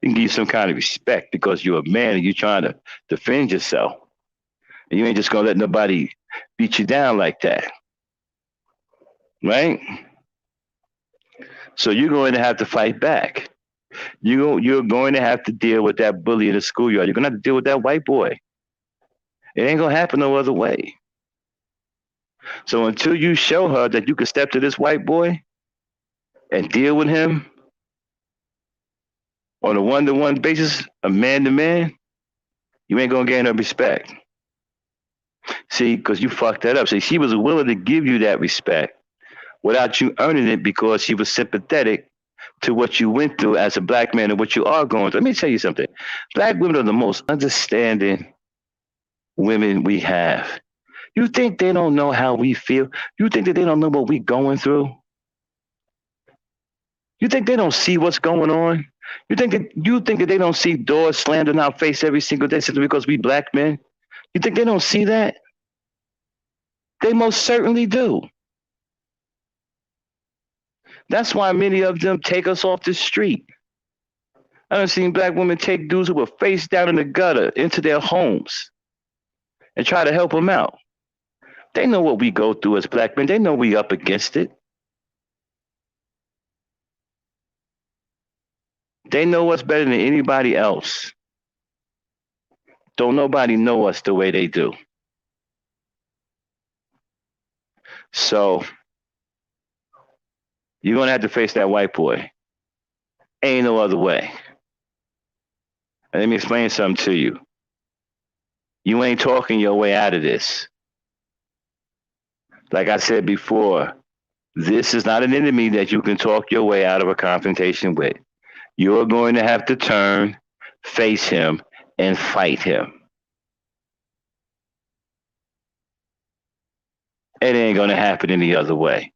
you can give you some kind of respect because you're a man and you're trying to defend yourself. And you ain't just gonna let nobody beat you down like that. Right? So you're going to have to fight back. You're going to have to deal with that bully in the schoolyard. You're going to have to deal with that white boy. It ain't going to happen no other way. So until you show her that you can step to this white boy and deal with him on a one-to-one basis, a man-to-man, you ain't going to gain her respect. See, because you fucked that up. See, she was willing to give you that respect without you earning it because she was sympathetic to what you went through as a black man and what you are going through. Let me tell you something. Black women are the most understanding women we have. You think they don't know how we feel? You think that they don't know what we're going through? You think they don't see what's going on? You think that they don't see doors slammed in our face every single day simply because we black men? You think they don't see that? They most certainly do. That's why many of them take us off the street. I done seen black women take dudes who were face down in the gutter into their homes and try to help them out. They know what we go through as black men. They know we up against it. They know us better than anybody else. Don't nobody know us the way they do. So you're going to have to face that white boy. Ain't no other way. And let me explain something to you. You ain't talking your way out of this. Like I said before, this is not an enemy that you can talk your way out of a confrontation with. You're going to have to turn, face him, and fight him. It ain't going to happen any other way.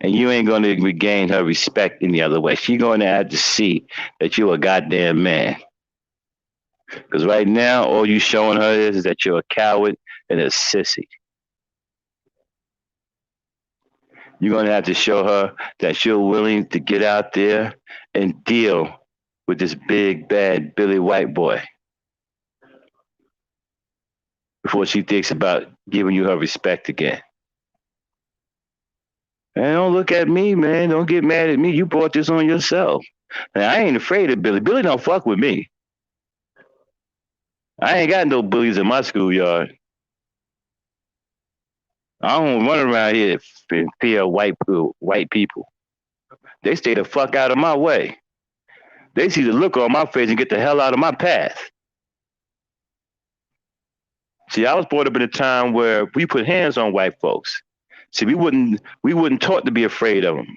And you ain't going to regain her respect any other way. She's going to have to see that you're a goddamn man. Because right now, all you showing her is that you're a coward and a sissy. You're going to have to show her that you're willing to get out there and deal with this big, bad Billy White boy before she thinks about giving you her respect again. And don't look at me, man. Don't get mad at me. You brought this on yourself. Now, I ain't afraid of Billy. Billy don't fuck with me. I ain't got no bullies in my schoolyard. I don't run around here in fear of white people. They stay the fuck out of my way. They see the look on my face and get the hell out of my path. See, I was brought up in a time where we put hands on white folks. See, we wouldn't taught to be afraid of them.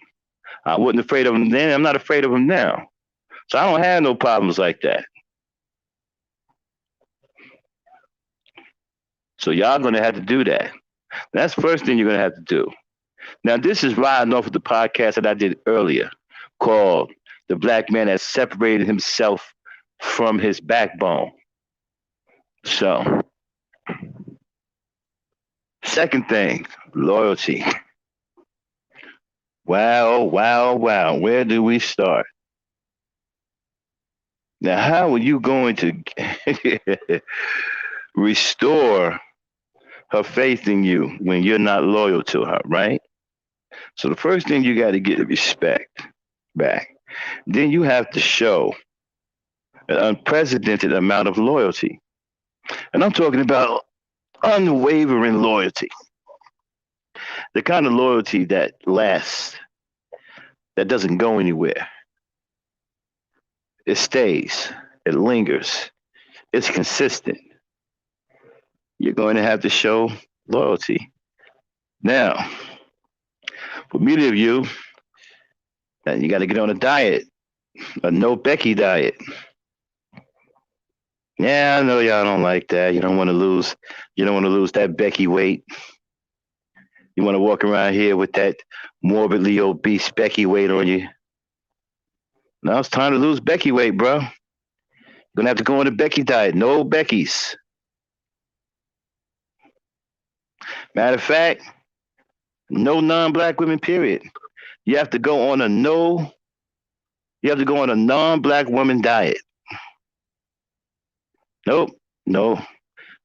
I wasn't afraid of them then. I'm not afraid of them now. So I don't have no problems like that. So y'all gonna have to do that. That's the first thing you're gonna have to do. Now, this is riding off of the podcast that I did earlier called The Black Man That Separated Himself from His Backbone. So, second thing, loyalty. Wow, wow, wow. Where do we start? Now, how are you going to restore her faith in you when you're not loyal to her, right? So the first thing you got to get respect back. Then you have to show an unprecedented amount of loyalty. And I'm talking about unwavering loyalty. The kind of loyalty that lasts, that doesn't go anywhere. It stays, it lingers, it's consistent. You're going to have to show loyalty. Now, for many of you, you got to get on a diet, a no Becky diet. Yeah, I know y'all don't like that. You don't want to lose that Becky weight. You want to walk around here with that morbidly obese Becky weight on you. Now it's time to lose Becky weight, bro. You're gonna have to go on a Becky diet. No Beckys. Matter of fact, no non-black women, period. You have to go on a non-black woman diet. Nope. No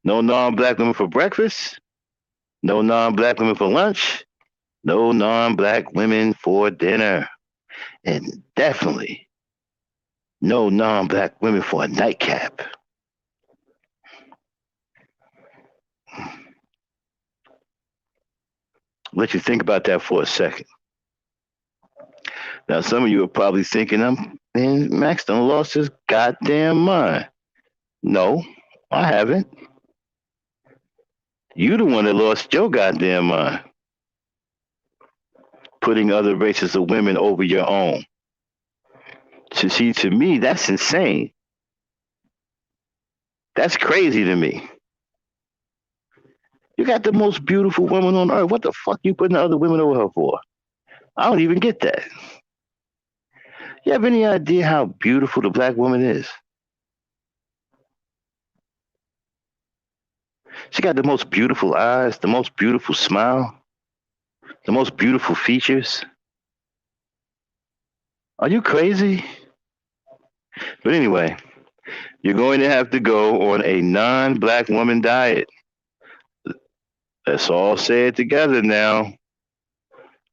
non-black women for breakfast. No non-black women for lunch. No non-black women for dinner. And definitely no non-black women for a nightcap. Let you think about that for a second. Now, some of you are probably thinking, man, Max done lost his goddamn mind. No, I haven't. You the one that lost your goddamn mind. Putting other races of women over your own. To me, that's insane. That's crazy to me. You got the most beautiful woman on earth. What the fuck you putting other women over her for? I don't even get that. You have any idea how beautiful the black woman is? She got the most beautiful eyes, the most beautiful smile, the most beautiful features. Are you crazy? But anyway, you're going to have to go on a non-black woman diet. Let's all say it together now.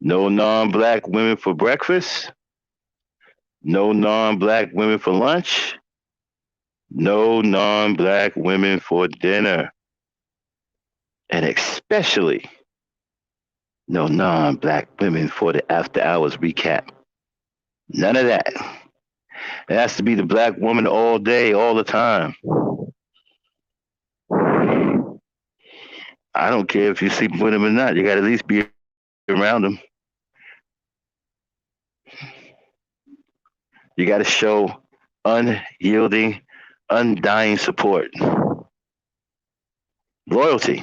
No non-black women for breakfast. No non-black women for lunch. No non-black women for dinner. And especially no non-black women for the after hours recap. None of that. It has to be the black woman all day, all the time. I don't care if you're sleeping with him or not. You got to at least be around him. You got to show unyielding, undying support, loyalty.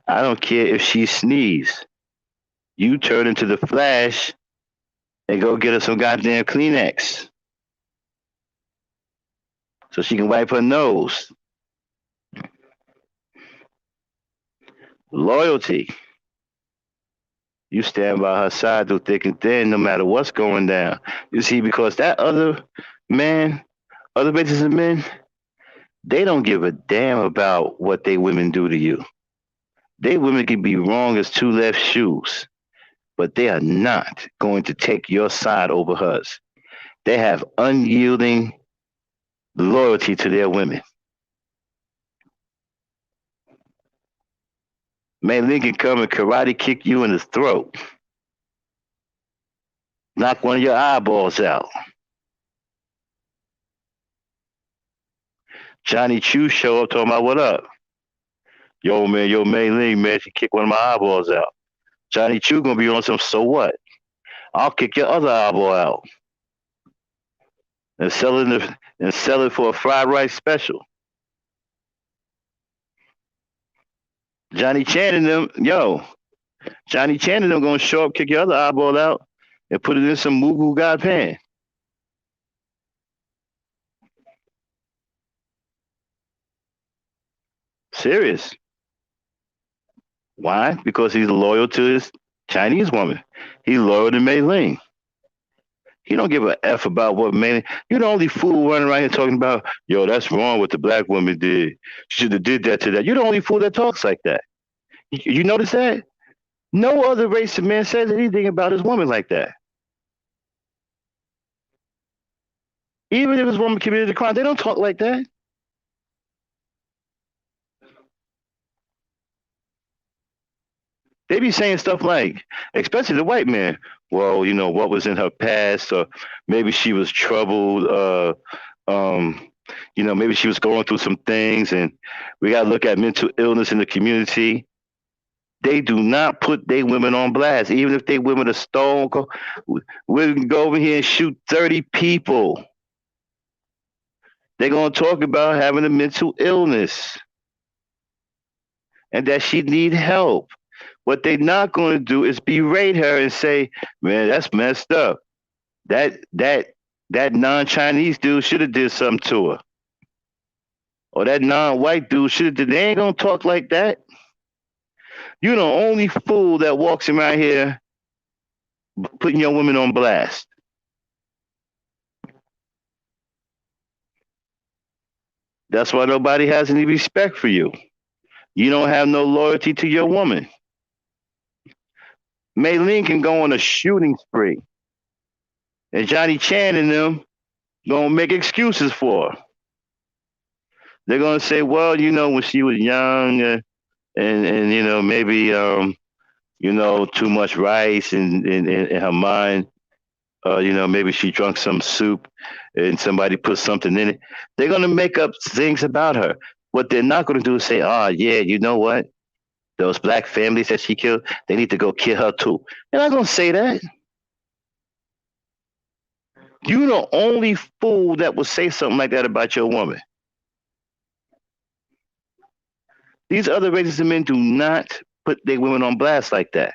I don't care if she sneezes. You turn into the Flash and go get her some goddamn Kleenex so she can wipe her nose. Loyalty. You stand by her side through thick and thin, no matter what's going down. You see, because that other man, other bitches and men, they don't give a damn about what they women do to you. They women can be wrong as two left shoes, but they are not going to take your side over hers. They have unyielding loyalty to their women. Man, Lincoln come and karate kick you in the throat, knock one of your eyeballs out. Johnny Chu show up talking about what up. Yo, Mei Ling, man, she kicked one of my eyeballs out. Johnny Chu gonna be on some, so what? I'll kick your other eyeball out and sell it for a fried rice special. Johnny Chan and them, Johnny Chan and them gonna show up, kick your other eyeball out, and put it in some Mugu God pan. Serious. Why? Because he's loyal to his Chinese woman. He's loyal to Mei Ling. He don't give a F about what Mei Ling. You're the only fool running around here talking about, yo, that's wrong what the black woman did. She should have did that to that. You're the only fool that talks like that. You notice that? No other race of man says anything about his woman like that. Even if his woman committed a crime, they don't talk like that. They be saying stuff like, especially the white man, well, what was in her past, or maybe she was troubled, maybe she was going through some things, and we got to look at mental illness in the community. They do not put their women on blast, even if they women are stone. We can go over here and shoot 30 people. They're going to talk about having a mental illness and that she need help. What they're not going to do is berate her and say, "Man, that's messed up. That non-Chinese dude should have did something to her, or that non-white dude should have did." They ain't gonna talk like that. You're the only fool that walks around here putting your women on blast. That's why nobody has any respect for you. You don't have no loyalty to your woman. Mei Ling can go on a shooting spree, and Johnny Chan and them gonna make excuses for her. They're gonna say, well, when she was young, and maybe too much rice in her mind. Maybe she drank some soup and somebody put something in it. They're gonna make up things about her. What they're not gonna do is say, oh yeah, you know what? Those black families that she killed, they need to go kill her too. They're not gonna say that. You're the only fool that will say something like that about your woman. These other races of men do not put their women on blast like that.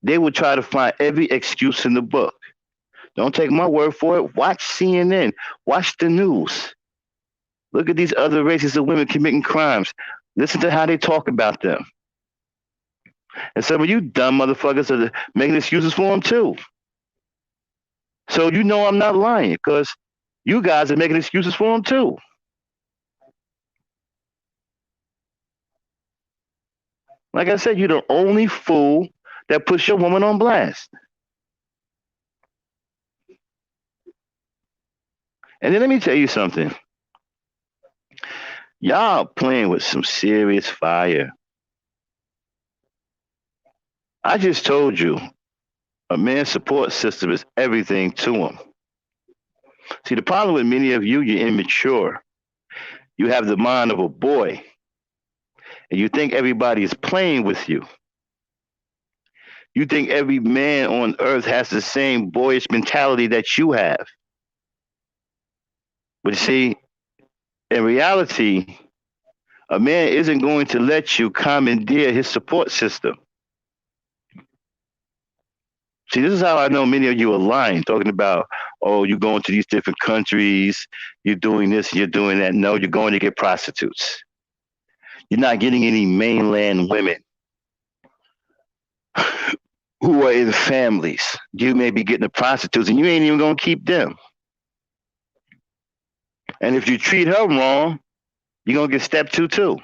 They will try to find every excuse in the book. Don't take my word for it. Watch CNN. Watch the news. Look at these other races of women committing crimes. Listen to how they talk about them. And some of you dumb motherfuckers are making excuses for them too. So I'm not lying, because you guys are making excuses for them too. Like I said, you're the only fool that puts your woman on blast. And then let me tell you something. Y'all playing with some serious fire. I just told you, a man's support system is everything to him. See, the problem with many of you, you're immature. You have the mind of a boy, and you think everybody is playing with you. You think every man on earth has the same boyish mentality that you have. But you see, in reality, a man isn't going to let you commandeer his support system. See, this is how I know many of you are lying, talking about, oh, you're going to these different countries, you're doing this, you're doing that. No, you're going to get prostitutes. You're not getting any mainland women who are in families. You may be getting the prostitutes, and you ain't even going to keep them. And if you treat her wrong, you're going to get step two, too.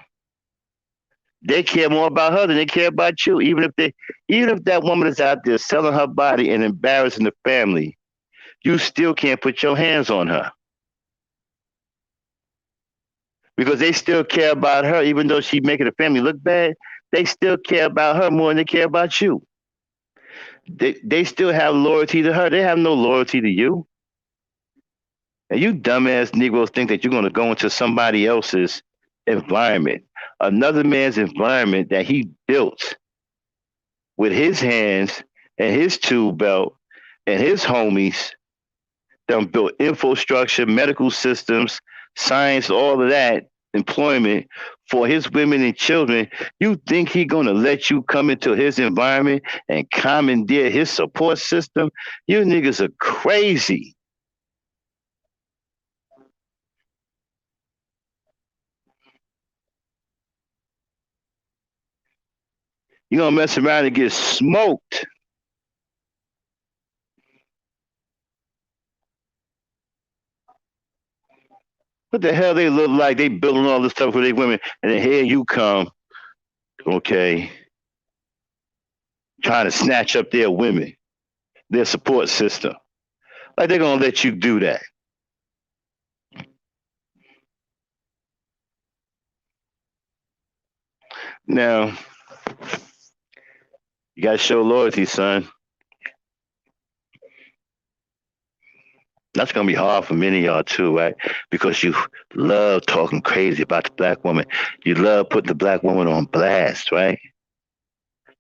They care more about her than they care about you. Even if that woman is out there selling her body and embarrassing the family, you still can't put your hands on her because they still care about her. Even though she's making the family look bad, they still care about her more than they care about you. They still have loyalty to her. They have no loyalty to you. And you dumbass Negroes think that you're going to go into somebody else's environment, another man's environment that he built with his hands and his tool belt and his homies. Done built infrastructure, medical systems, science, all of that, employment for his women and children. You think he gonna let you come into his environment and commandeer his support system? You niggas are crazy. You gonna mess around and get smoked. What the hell they look like? They building all this stuff for their women, and then here you come, okay, trying to snatch up their women, their support system. Like they're gonna let you do that. Now, you gotta show loyalty, son. That's gonna be hard for many of y'all too, right? Because you love talking crazy about the black woman. You love putting the black woman on blast, right?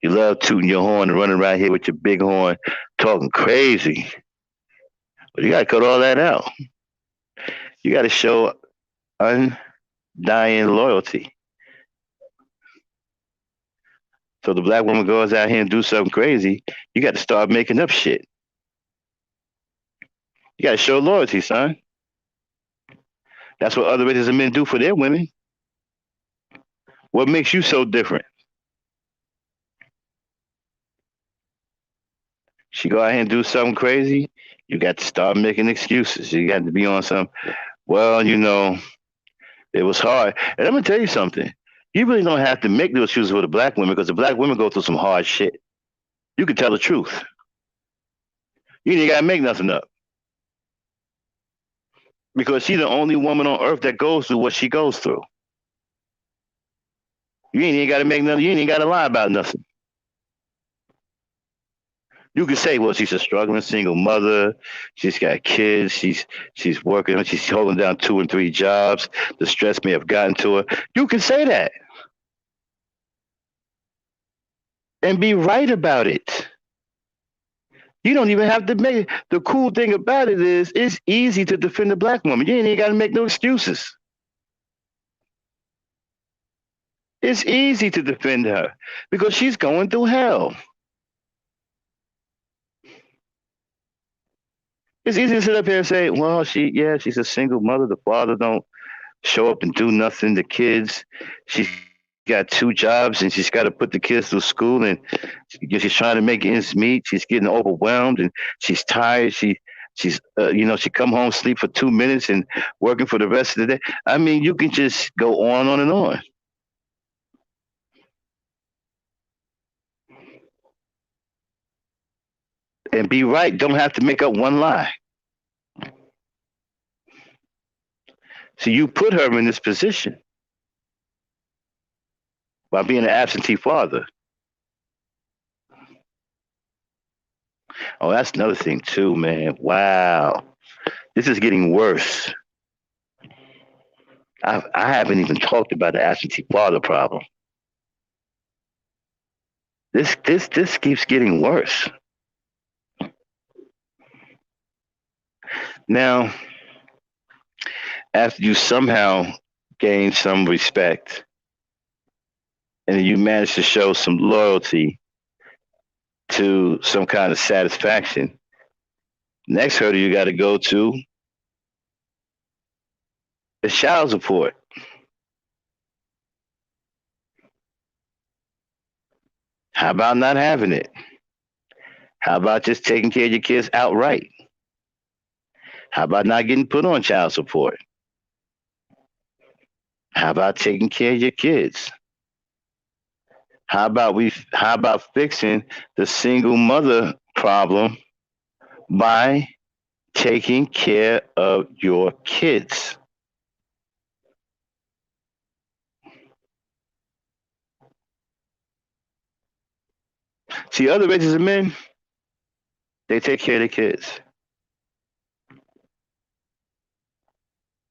You love tooting your horn and running around here with your big horn, talking crazy. But you gotta cut all that out. You gotta show undying loyalty. So the black woman goes out here and do something crazy, you got to start making up shit. You got to show loyalty, son. That's what other races of men do for their women. What makes you so different? She go out here and do something crazy, you got to start making excuses. You got to be on some, well, it was hard. And I'm going to tell you something. You really don't have to make those excuses with the black women because the black women go through some hard shit. You can tell the truth. You ain't got to make nothing up. Because she's the only woman on earth that goes through what she goes through. You ain't even got to make nothing. You ain't even got to lie about nothing. You can say, well, she's a struggling single mother. She's got kids. She's working. She's holding down 2 and 3 jobs. The stress may have gotten to her. You can say that and be right about it. You don't even have to make it. The cool thing about it is it's easy to defend a black woman. You ain't even got to make no excuses. It's easy to defend her because she's going through hell. It's easy to sit up here and say, well, she's a single mother. The father don't show up and do nothing. The kids, she's got 2 jobs and she's got to put the kids through school and she's trying to make ends meet. She's getting overwhelmed and she's tired. She come home, sleep for 2 minutes and working for the rest of the day. I mean, you can just go on and on. And be right. Don't have to make up one lie. So you put her in this position by being an absentee father. Oh, that's another thing too, man. Wow. This is getting worse. I haven't even talked about the absentee father problem. This keeps getting worse. Now, after you somehow gain some respect and you manage to show some loyalty to some kind of satisfaction, next hurdle you got to go to is child support. How about not having it? How about just taking care of your kids outright? How about not getting put on child support? How about taking care of your kids? How about fixing the single mother problem by taking care of your kids? See, other races of men, they take care of their kids.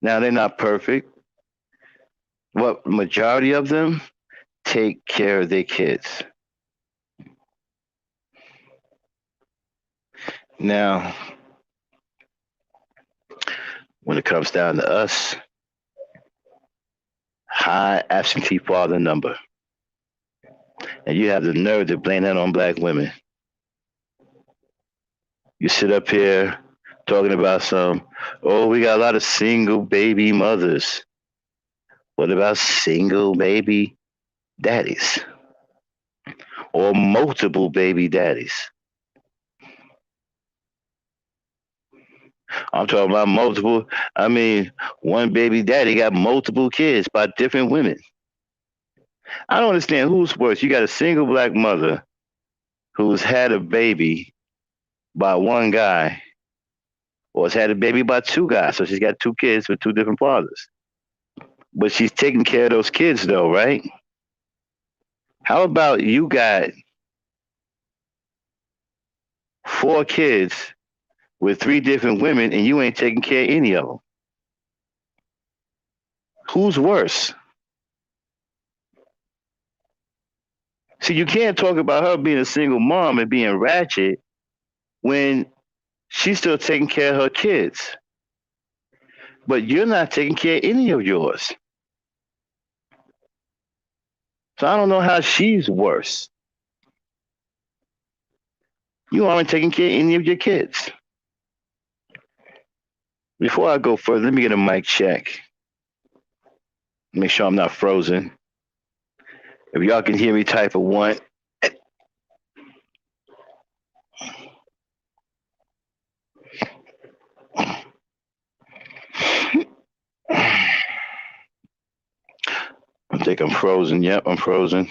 Now they're not perfect. What majority of them take care of their kids. Now, when it comes down to us, high absentee father number. And you have the nerve to blame that on black women. You sit up here talking about oh, we got a lot of single baby mothers. What about single baby daddies? Or multiple baby daddies? I'm talking about multiple. I mean, one baby daddy got multiple kids by different women. I don't understand who's worse. You got a single black mother who's had a baby by one guy, or has had a baby by two guys. So she's got two kids with two different fathers. But she's taking care of those kids, though, right? How about you got four kids with three different women and you ain't taking care of any of them? Who's worse? See, you can't talk about her being a single mom and being ratchet when she's still taking care of her kids. But you're not taking care of any of yours. So I don't know how she's worse. You aren't taking care of any of your kids. Before I go further, let me get a mic check. Make sure I'm not frozen. If y'all can hear me, type a one. I think I'm frozen. Yep, I'm frozen.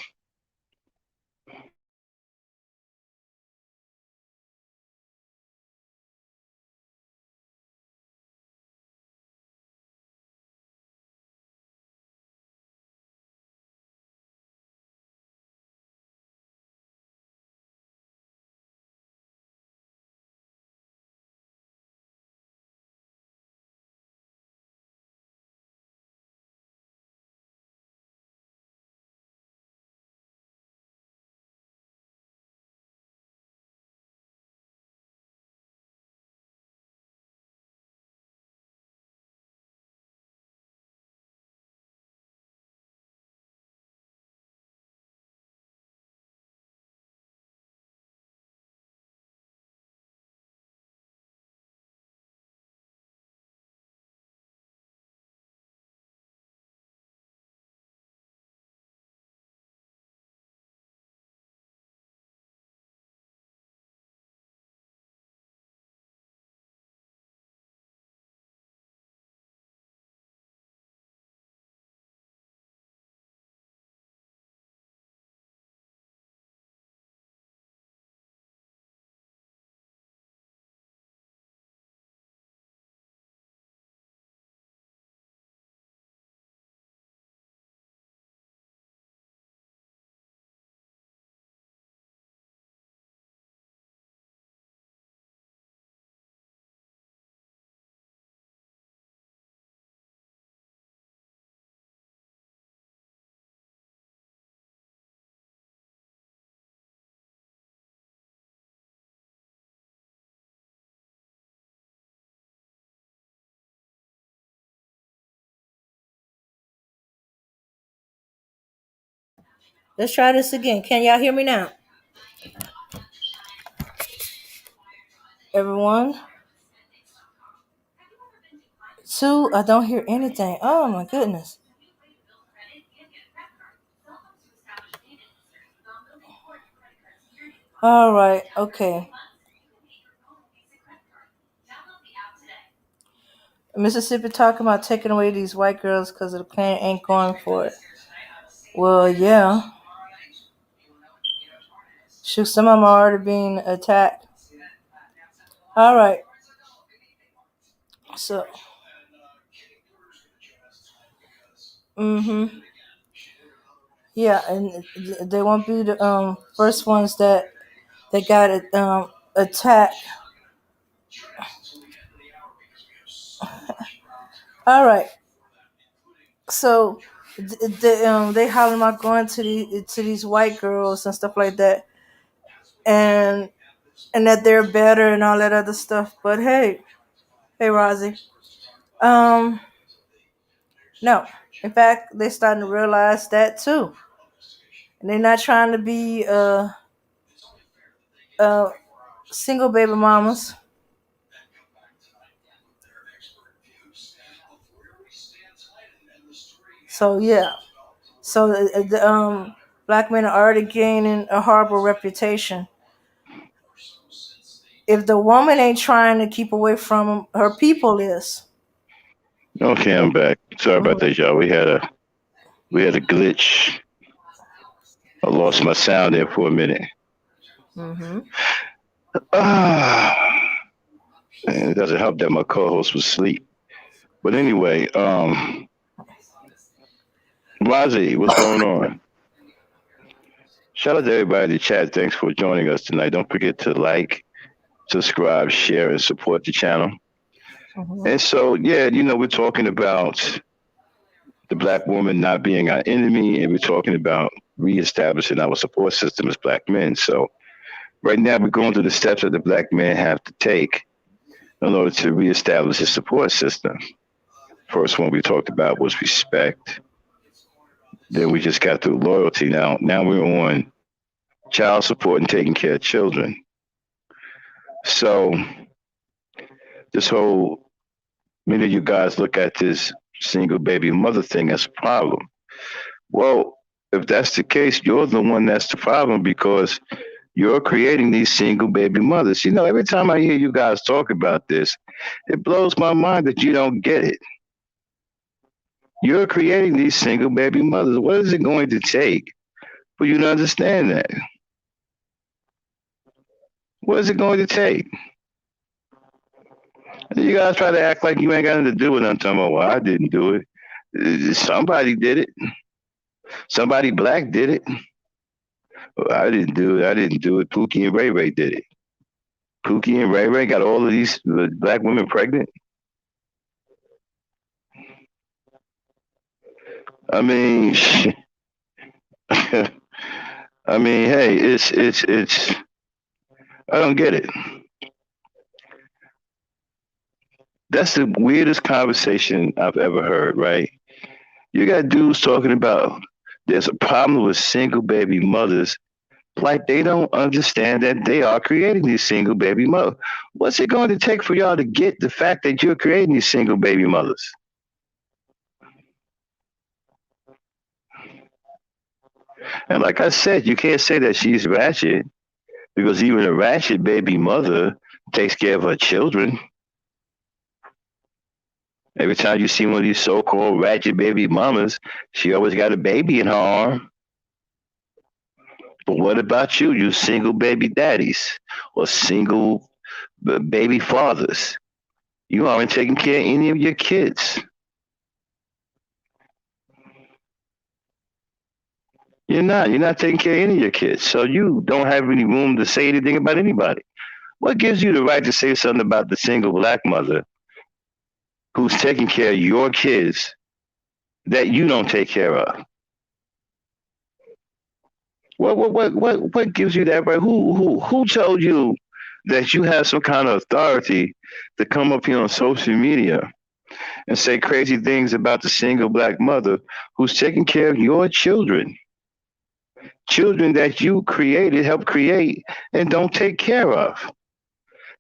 Let's try this again. Can y'all hear me now? Everyone? Two, I don't hear anything. Oh my goodness. All right, okay. Mississippi talking about taking away these white girls because the Klan ain't going for it. Well, yeah. Shoot, some of them are already being attacked. All right. So, yeah, and they won't be the first ones that got it attacked. All right. So they hollering about going to these white girls and stuff like that, and that they're better and all that other stuff. But hey, Rosie, um, no. In fact, they're starting to realize that too, and they're not trying to be single baby mamas. So yeah, so the black men are already gaining a horrible reputation. If the woman ain't trying to keep away from 'em, her people is. Okay, I'm back. Sorry about Mhm. that, y'all. We had a glitch. I lost my sound there for a minute. Mhm. Ah, and it doesn't help that my co-host was asleep. But anyway, Razi, what's going on? Shout out to everybody in the chat. Thanks for joining us tonight. Don't forget to like, subscribe, share, and support the channel. Mhm. And so, yeah, we're talking about the black woman not being our enemy, and we're talking about reestablishing our support system as black men. So, right now, we're going through the steps that the black men have to take in order to reestablish his support system. First one we talked about was respect. Then we just got through loyalty. Now we're on child support and taking care of children. So this whole many of you guys look at this single baby mother thing as a problem. Well, if that's the case, you're the one that's the problem because you're creating these single baby mothers. Every time I hear you guys talk about this, it blows my mind that you don't get it. You're creating these single baby mothers. What is it going to take for you to understand that? What is it going to take? You guys try to act like you ain't got nothing to do with it. I'm talking about, well, I didn't do it. Somebody did it. Somebody black did it. Well, I didn't do it. I didn't do it. Pookie and Ray Ray did it. Pookie and Ray Ray got all of these black women pregnant. I mean, I mean, hey, it's. I don't get it. That's the weirdest conversation I've ever heard. Right? You got dudes talking about there's a problem with single baby mothers, like they don't understand that they are creating these single baby mothers. What's it going to take for y'all to get the fact that you're creating these single baby mothers? And like I said, you can't say that she's ratchet because even a ratchet baby mother takes care of her children. Every time you see one of these so-called ratchet baby mamas, she always got a baby in her arm. But what about you, you single baby daddies or single baby fathers? You aren't taking care of any of your kids. You're not. You're not taking care of any of your kids. So you don't have any room to say anything about anybody. What gives you the right to say something about the single black mother who's taking care of your kids that you don't take care of? What gives you that right? Who told you that you have some kind of authority to come up here on social media and say crazy things about the single black mother who's taking care of your children? Children that you created, helped create, and don't take care of.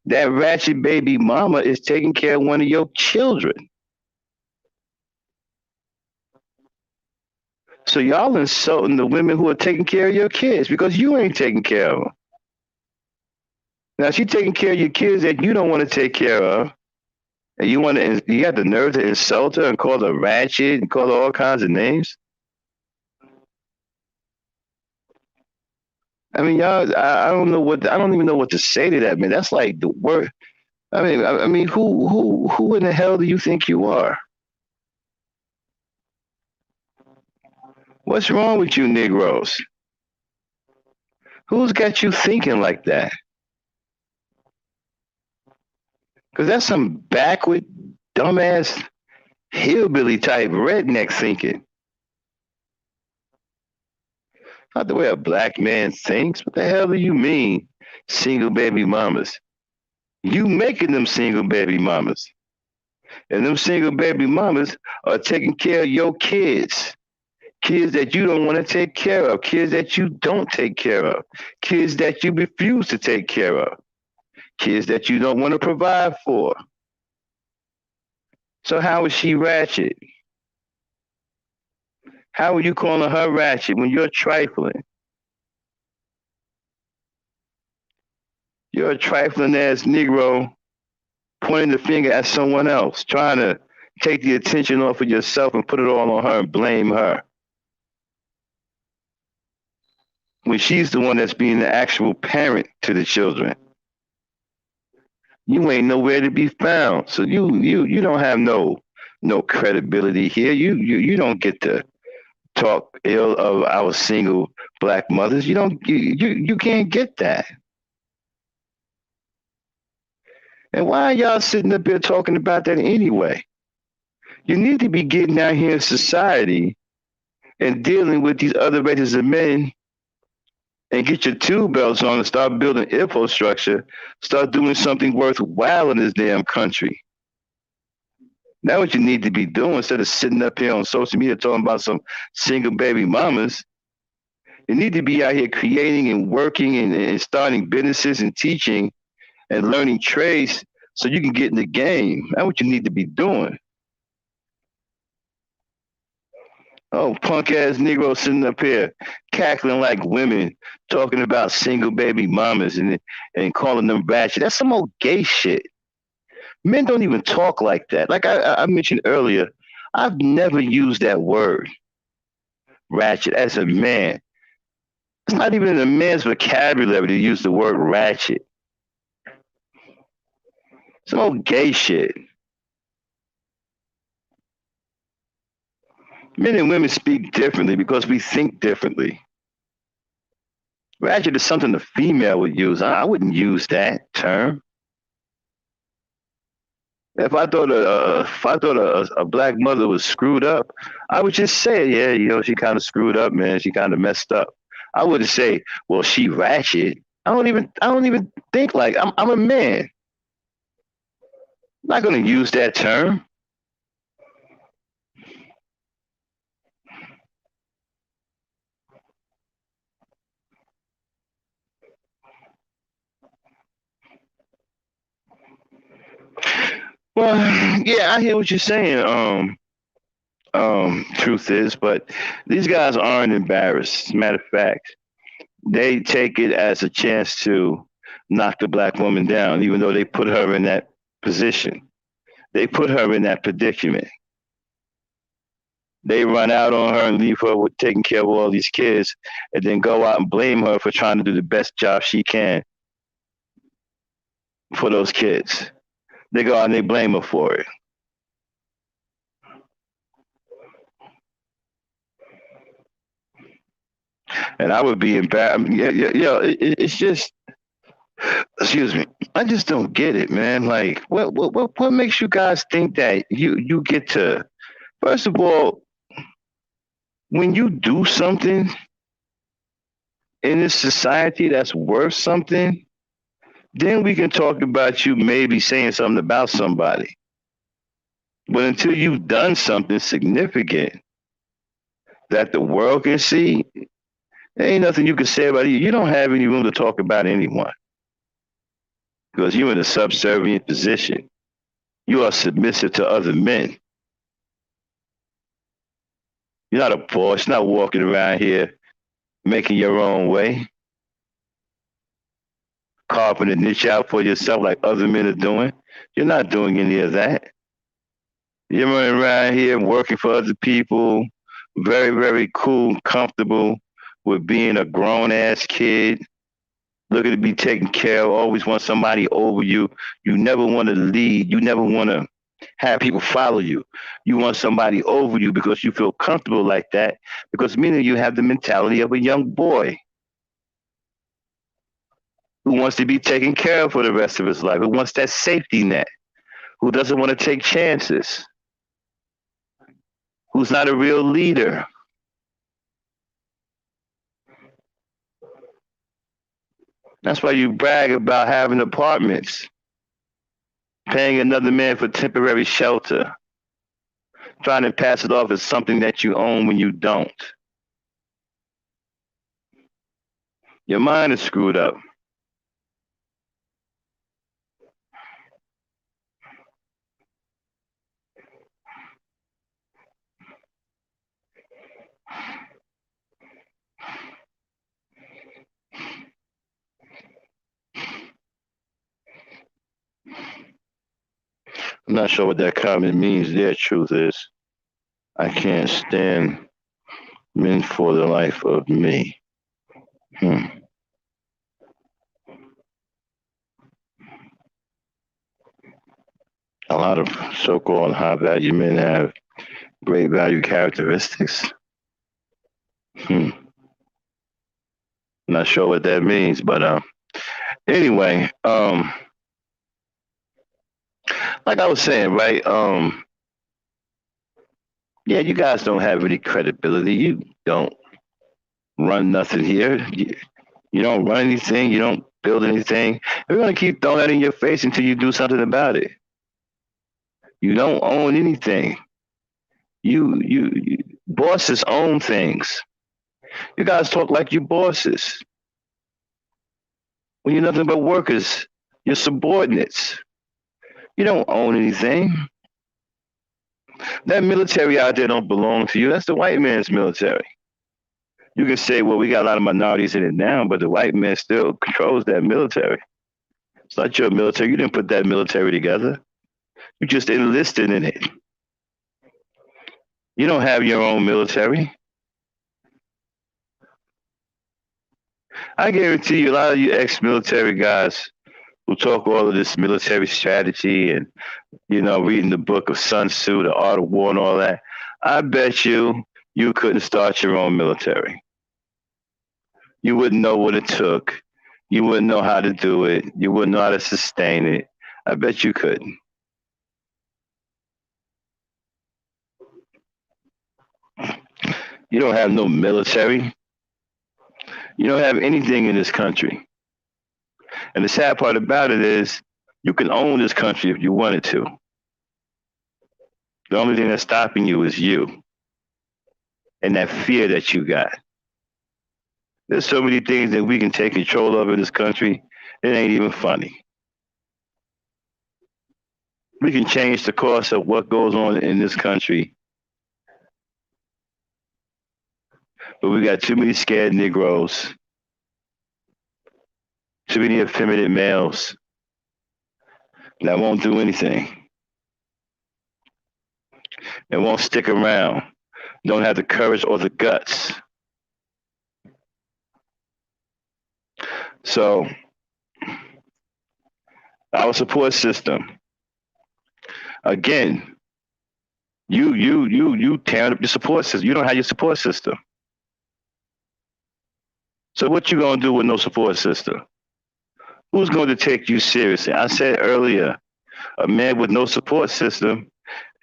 That ratchet baby mama is taking care of one of your children. So y'all insulting the women who are taking care of your kids because you ain't taking care of them. Now she taking care of your kids that you don't want to take care of, and you got the nerve to insult her and call her ratchet and call her all kinds of names. I mean, y'all, I don't even know what to say to that, man. That's like the word. I mean, who in the hell do you think you are? What's wrong with you, Negroes? Who's got you thinking like that? Because that's some backward, dumbass, hillbilly type redneck thinking. Not the way a black man thinks. What the hell do you mean, single baby mamas? You making them single baby mamas. And them single baby mamas are taking care of your kids. Kids that you don't want to take care of. Kids that you don't take care of. Kids that you refuse to take care of. Kids that you don't want to provide for. So how is she ratchet? How are you calling her ratchet when you're trifling? You're a trifling ass Negro pointing the finger at someone else, trying to take the attention off of yourself and put it all on her and blame her. When she's the one that's being the actual parent to the children. You ain't nowhere to be found. So you don't have no credibility here. You don't get to talk ill of our single black mothers. You can't get that. And why are y'all sitting up here talking about that anyway? You need to be getting out here in society and dealing with these other races of men and get your two belts on and start building infrastructure, start doing something worthwhile in this damn country. That's what you need to be doing instead of sitting up here on social media talking about some single baby mamas. You need to be out here creating and working and starting businesses and teaching and learning trades so you can get in the game. That's what you need to be doing. Oh, punk ass Negro sitting up here cackling like women, talking about single baby mamas and calling them ratchet. That's some old gay shit. Men don't even talk like that. Like I mentioned earlier, I've never used that word, ratchet, as a man. It's not even in a man's vocabulary to use the word ratchet. Some old gay shit. Men and women speak differently because we think differently. Ratchet is something a female would use. I wouldn't use that term. If I thought a black mother was screwed up, I would just say, yeah, she kind of screwed up, man. She kind of messed up. I wouldn't say, well, she ratchet. I don't even think like I'm a man. I'm not gonna use that term. Well, yeah, I hear what you're saying. Truth is, but these guys aren't embarrassed. As a matter of fact, they take it as a chance to knock the black woman down, even though they put her in that position. They put her in that predicament. They run out on her and leave her with taking care of all these kids, and then go out and blame her for trying to do the best job she can for those kids. They go out and they blame her for it. And I would be embarrassed. Yeah, it's just, excuse me. I just don't get it, man. Like, what makes you guys think that you get to? First of all, when you do something in this society that's worth something, then we can talk about you maybe saying something about somebody. But until you've done something significant that the world can see, There ain't nothing you can say about you. You don't have any room to talk about anyone because you're in a subservient position. You are submissive to other men. You're not a boss. You're not walking around here making your own way, carving a niche out for yourself like other men are doing. You're not doing any of that. You're running around here working for other people, very, very cool, comfortable with being a grown ass kid, looking to be taken care of, always want somebody over you. You never want to lead. You never want to have people follow you. You want somebody over you because you feel comfortable like that, because meaning you have the mentality of a young boy who wants to be taken care of for the rest of his life, who wants that safety net, who doesn't want to take chances, who's not a real leader. That's why you brag about having apartments, paying another man for temporary shelter, trying to pass it off as something that you own when you don't. Your mind is screwed up. I'm not sure what that comment means. Their truth is, I can't stand men for the life of me. Hmm. A lot of so-called high-value men have great value characteristics. Hmm. Not sure what that means, but anyway, like I was saying, right? Yeah, you guys don't have any credibility. You don't run nothing here. You don't run anything. You don't build anything. We're gonna keep throwing that in your face until you do something about it. You don't own anything. You bosses own things. You guys talk like you bosses when you're nothing but workers. You're subordinates. You don't own anything. That military out there don't belong to you. That's the white man's military. You can say, well, we got a lot of minorities in it now, but the white man still controls that military. It's not your military. You didn't put that military together. You just enlisted in it. You don't have your own military. I guarantee you, a lot of you ex-military guys who talk all of this military strategy and, reading the book of Sun Tzu, The Art of War and all that, I bet you couldn't start your own military. You wouldn't know what it took. You wouldn't know how to do it. You wouldn't know how to sustain it. I bet you couldn't. You don't have no military. You don't have anything in this country. And the sad part about it is you can own this country if you wanted to. The only thing that's stopping you is you and that fear that you got. There's so many things that we can take control of in this country, it ain't even funny. We can change the course of what goes on in this country. But we got too many scared Negroes, too many effeminate males that won't do anything. And won't stick around, don't have the courage or the guts. So our support system, again, you tearing up your support system. You don't have your support system. So what you gonna do with no support system? Who's going to take you seriously? I said earlier, a man with no support system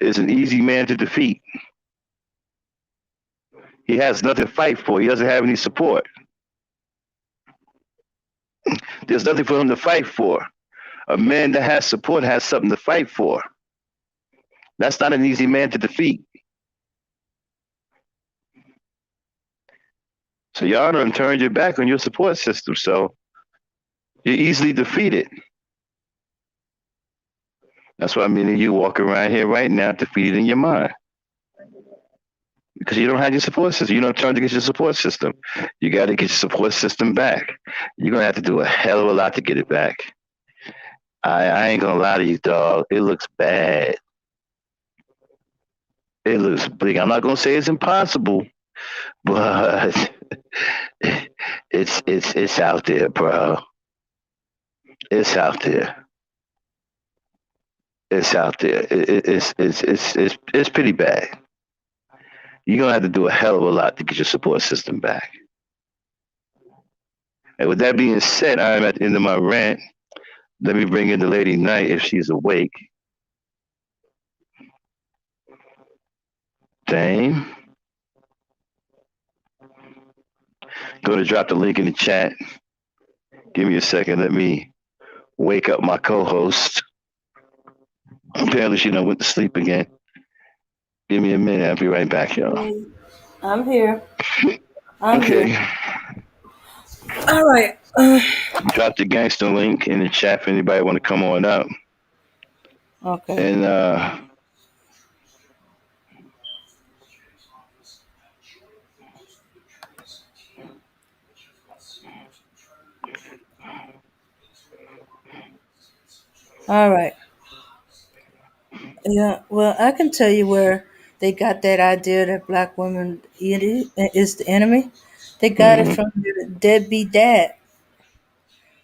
is an easy man to defeat. He has nothing to fight for. He doesn't have any support. There's nothing for him to fight for. A man that has support has something to fight for. That's not an easy man to defeat. So y'all done turned your back on your support system. So you're easily defeated. That's why many of you walk around here right now defeated in your mind. Because you don't have your support system. You don't turn to get your support system. You got to get your support system back. You're going to have to do a hell of a lot to get it back. I ain't going to lie to you, dog. It looks bad. It looks big. I'm not going to say it's impossible, but it's out there, bro. It's out there. It's out there. It's pretty bad. You're gonna have to do a hell of a lot to get your support system back. And with that being said, I'm at the end of my rant. Let me bring in the lady Night if she's awake. Dame. Going to drop the link in the chat. Give me a second. Let me wake up my co-host. Apparently she done went to sleep again. Give me a minute. I'll be right back, y'all. I'm here. I'm Okay. here. All right. Drop the Gangsta link in the chat if anybody want to come on up. Okay. And All right. Yeah. Well, I can tell you where they got that idea that black women is the enemy. They got it mm, from their deadbeat dad.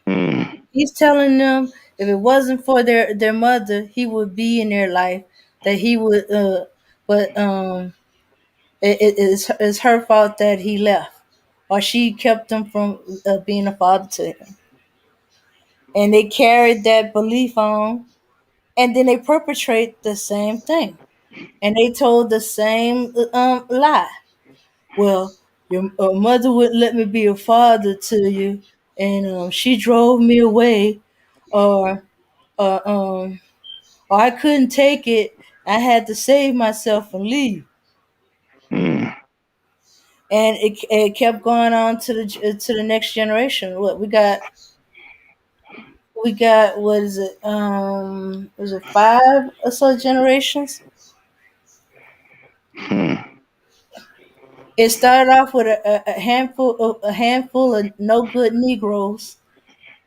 mm, He's telling them if it wasn't for their mother, he would be in their life. That he would. But it's her fault that he left, or she kept him from being a father to him. And they carried that belief on, and then they perpetrate the same thing, and they told the same lie. Well, your mother wouldn't let me be a father to you, and she drove me away, or uh, um, or I couldn't take it. I had to save myself and leave. mm. And it kept going on to the next generation. What we got what is it? Was it five or so generations? Hmm. It started off with a handful of no good Negroes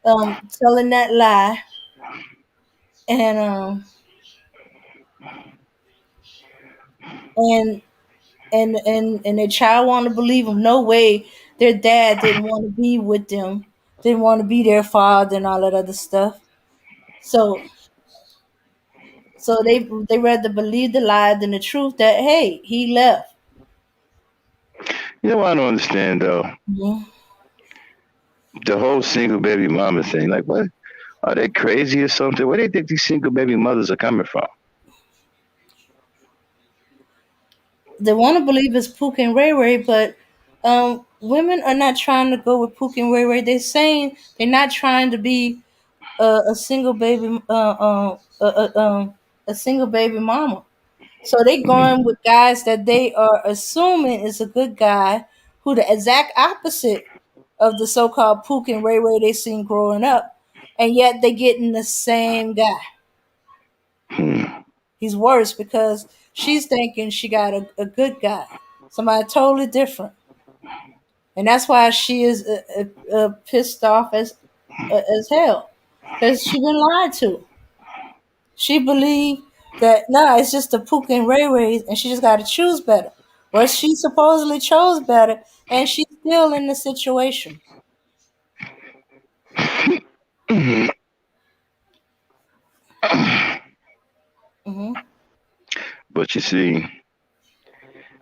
telling that lie, and and and their child wanted to believe them. No way, their dad didn't want to be with them, didn't want to be their father, and all that other stuff. So so they rather believe the lie than the truth that hey, he left. You know what I don't understand though? Mhm. The whole single baby mama thing. Like, what? Are they crazy or something? Where do they think these single baby mothers are coming from? They want to believe it's Pook and Ray Ray, but women are not trying to go with Pook and Ray Ray. They're saying they're not trying to be a single baby, a single baby mama. So they going with guys that they are assuming is a good guy, who the exact opposite of the so-called Pook and Ray Ray they seen growing up, and yet they getting the same guy. Hmm. He's worse because she's thinking she got a good guy, somebody totally different, and that's why she is pissed off as hell because she been lied to. She believed that nah, it's just the Pook and Ray Rays, and she just got to choose better. Well, she supposedly chose better, and she's still in the situation. Hmm. But you see,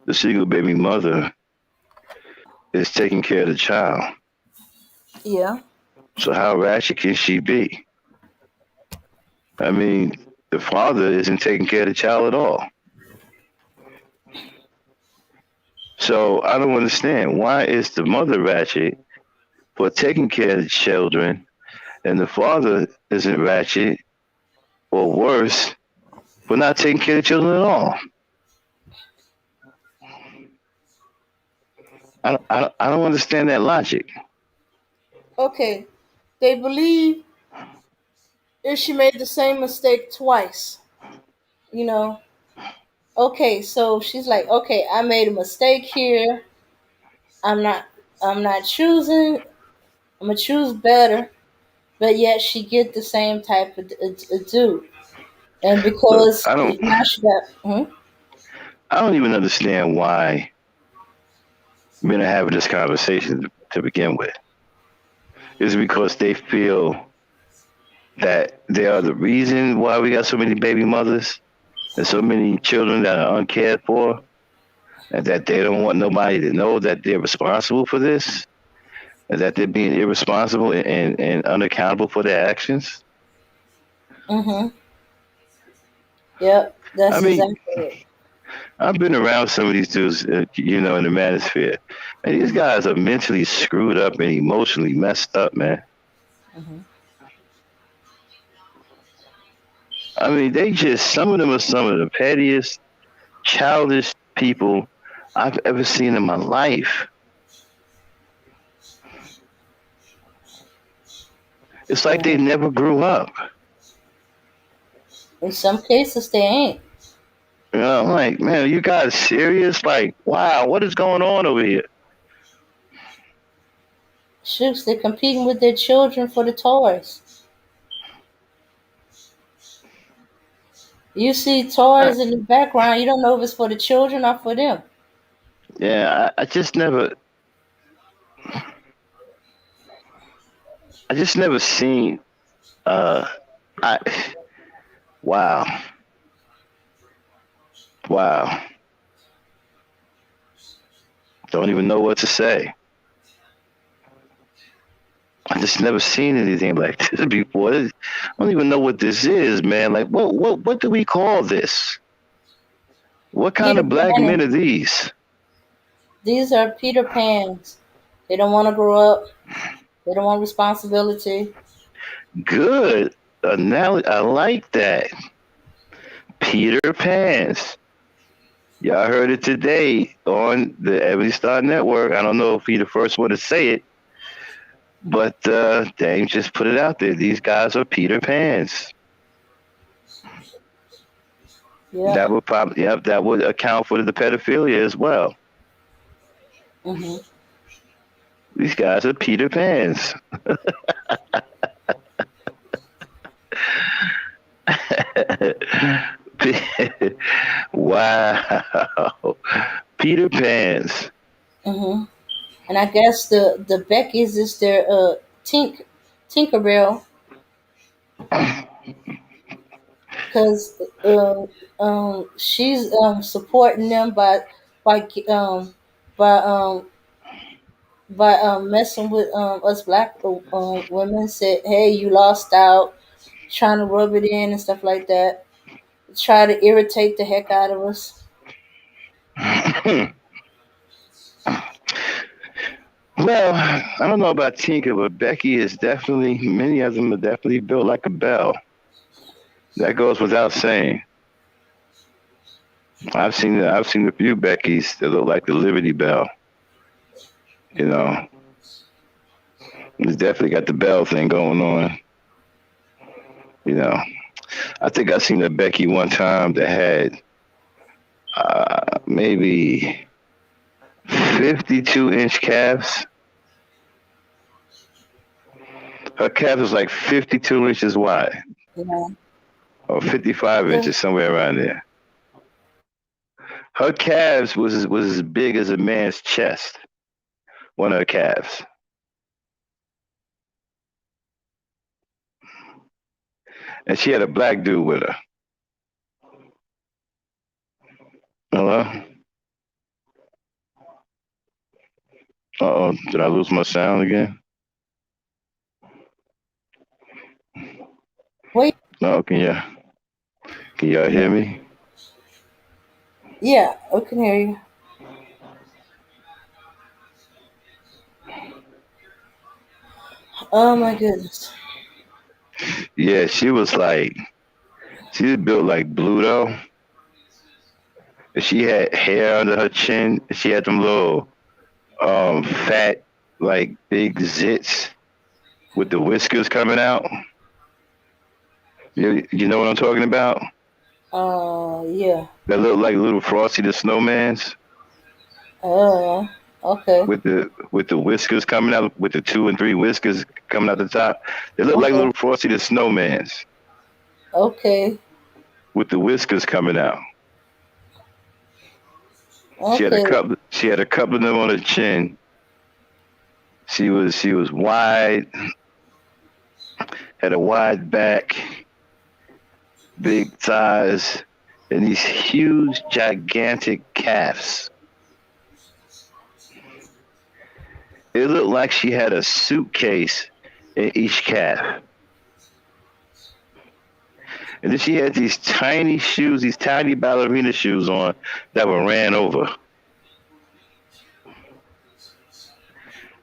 the single baby mother is taking care of the child. Yeah, So how ratchet can she be? I mean, the father isn't taking care of the child at all. So I don't understand. Why is the mother ratchet for taking care of the children and the father isn't ratchet or worse for not taking care of the children at all? I don't understand that logic. Okay, they believe if she made the same mistake twice, you know. Okay, so she's like, okay, I made a mistake here. I'm not. I'm not choosing. I'm gonna choose better. But yet she get the same type of dude, and Look, because now she got. I don't even understand why men are having this conversation to begin with. Is it because they feel that they are the reason why we got so many baby mothers and so many children that are uncared for, and that they don't want nobody to know that they're responsible for this, and that they're being irresponsible and unaccountable for their actions? Mm-hmm. Yep, I that's mean, exactly it. I've been around some of these dudes, in the manosphere, and these guys are mentally screwed up and emotionally messed up, man. Mm-hmm. I mean, some of them are some of the pettiest, childish people I've ever seen in my life. It's like they Mm-hmm. never grew up. In some cases, they ain't. I'm like, man, you guys serious? Like, wow, what is going on over here? Shoots, they're competing with their children for the toys. You see I, toys in the background. You don't know if it's for the children or for them. yeah, I just never seen. Uh, I, wow, wow. Don't even know what to say. I just never seen anything like this before. I don't even know what this is, man. Like, what do we call this? What kind Peter of black men Pan. are these? These are Peter Pans. They don't want to grow up. They don't want responsibility. Good. I like that. Peter Pans. Y'all heard it today on the Ebony Star Network. I don't know if he the first one to say it, but Dame just put it out there. These guys are Peter Pans. Yep. That would account for the pedophilia as well. Mm-hmm. These guys are Peter Pans. Wow. Peter Pans. Mm-hmm. And I guess the Becky's is their Tinkerbell, because she's supporting them by um by messing with us black women. Said, hey, you lost out, trying to rub it in and stuff like that. Try to irritate the heck out of us. Well, I don't know about Tinker, but Becky is definitely, many of them are definitely built like a bell. That goes without saying. I've seen a few Beckys that look like the Liberty Bell. You know, it's definitely got the bell thing going on. You know, I think I seen a Becky one time that had maybe 52-inch calves. Her calf was like 52 inches wide, Yeah. or 55 Yeah. inches, somewhere around there. Her calves was as big as a man's chest. One of her calves, and she had a black dude with her. Hello. Uh oh, did I lose my sound again? Wait. No, can y'all hear me? Yeah, I can hear you. Oh my goodness. Yeah, she was built like Bluto. She had hair under her chin. She had them little fat, like big zits with the whiskers coming out. You know what I'm talking about? Yeah. That look like little Frosty the Snowmans Uh, okay. with the whiskers coming out, with the two and three whiskers coming out the top. They look like Okay. little Frosty the Snowmans Okay. with the whiskers coming out. She had a Okay. couple. She had a couple of them on her chin. She was wide, had a wide back, big thighs, and these huge, gigantic calves. It looked like she had a suitcase in each calf. And then she had these tiny shoes, these tiny ballerina shoes on that were ran over.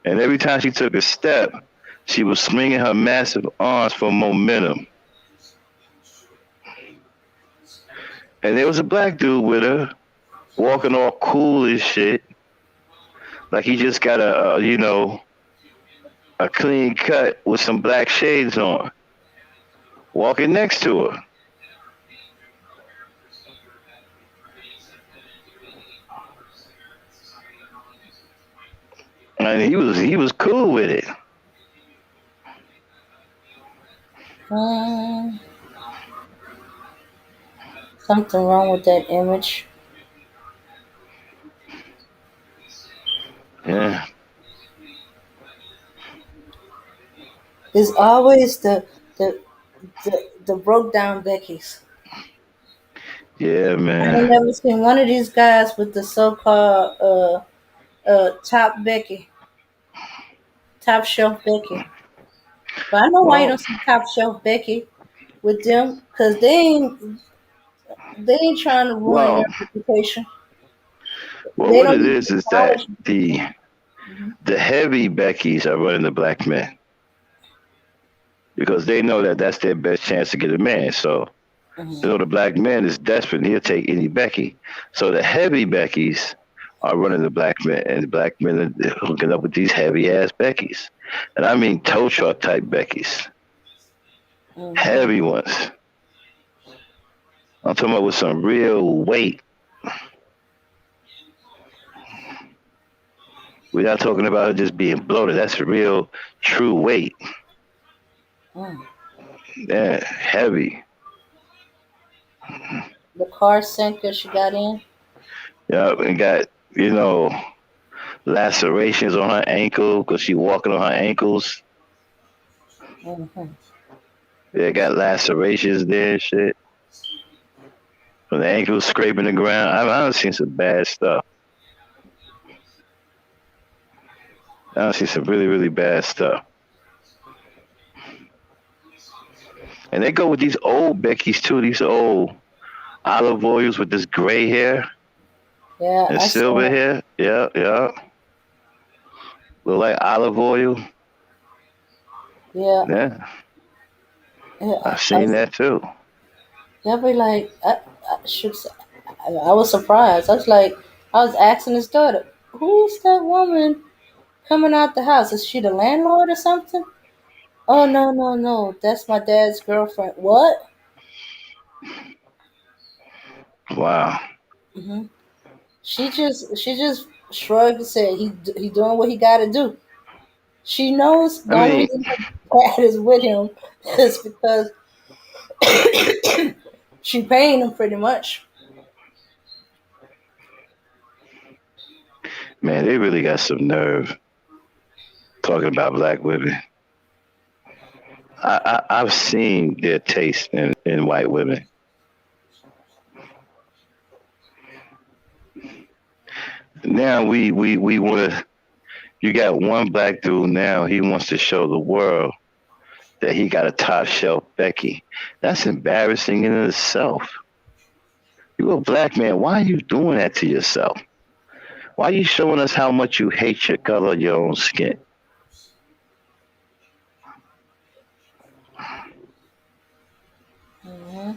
And every time she took a step, she was swinging her massive arms for momentum. And there was a black dude with her, walking all cool as shit, like he just got a clean cut with some black shades on, walking next to her. And he was cool with it. Hmm. Something wrong with that image. Yeah, It's always the broke down Becky's. yeah, I ain't man. never seen one of these guys with the so called top Becky, top shelf Becky. But I know why you Well, don't see top shelf Becky with them, cause they ain't trying to ruin well, their reputation. well. They What don't it need is to that polish. Mhm. the heavy Beckys are running the black men because they know that that's their best chance to get a man. So you Mhm. know the black man is desperate; and he'll take any Becky. So the heavy Beckys are running the black men, and the black men are hooking up with these heavy ass Beckys, and I mean tow truck type Beckys, Mhm. heavy ones. I'm talking about with some real weight. We're not talking about it just being bloated. That's real, true weight. Mm. Yeah, heavy. The car sinker she got in. Yeah, and got you know lacerations on her ankle because she walking on her ankles. Mhm. Yeah, got lacerations there and shit. From the ankles scraping the ground. I've seen some bad stuff. I've seen some really, really bad stuff. And they go with these old Beckys too, these old olive oils with this gray hair Yeah, and I silver saw. hair. Yeah, yeah. Look like olive oil. Yeah, Yeah, yeah. I've seen that too. Yeah, be like, I should. I was surprised. I was like, I was asking his daughter, "Who's that woman coming out the house? Is she the landlord or something?" Oh no, no, no. That's my dad's girlfriend. What? Wow. Hmm. She just shrugged and said he doing what he got to do. She knows I the only mean, reason her dad is with him is because she paying him pretty much. man, they really got some nerve talking about black women. I've seen their taste in white women. Now we want to. You got one black dude now. He wants to show the world that he got a top shelf Becky. That's embarrassing in itself. You a black man. Why are you doing that to yourself? Why are you showing us how much you hate your color, your own skin? Hmm.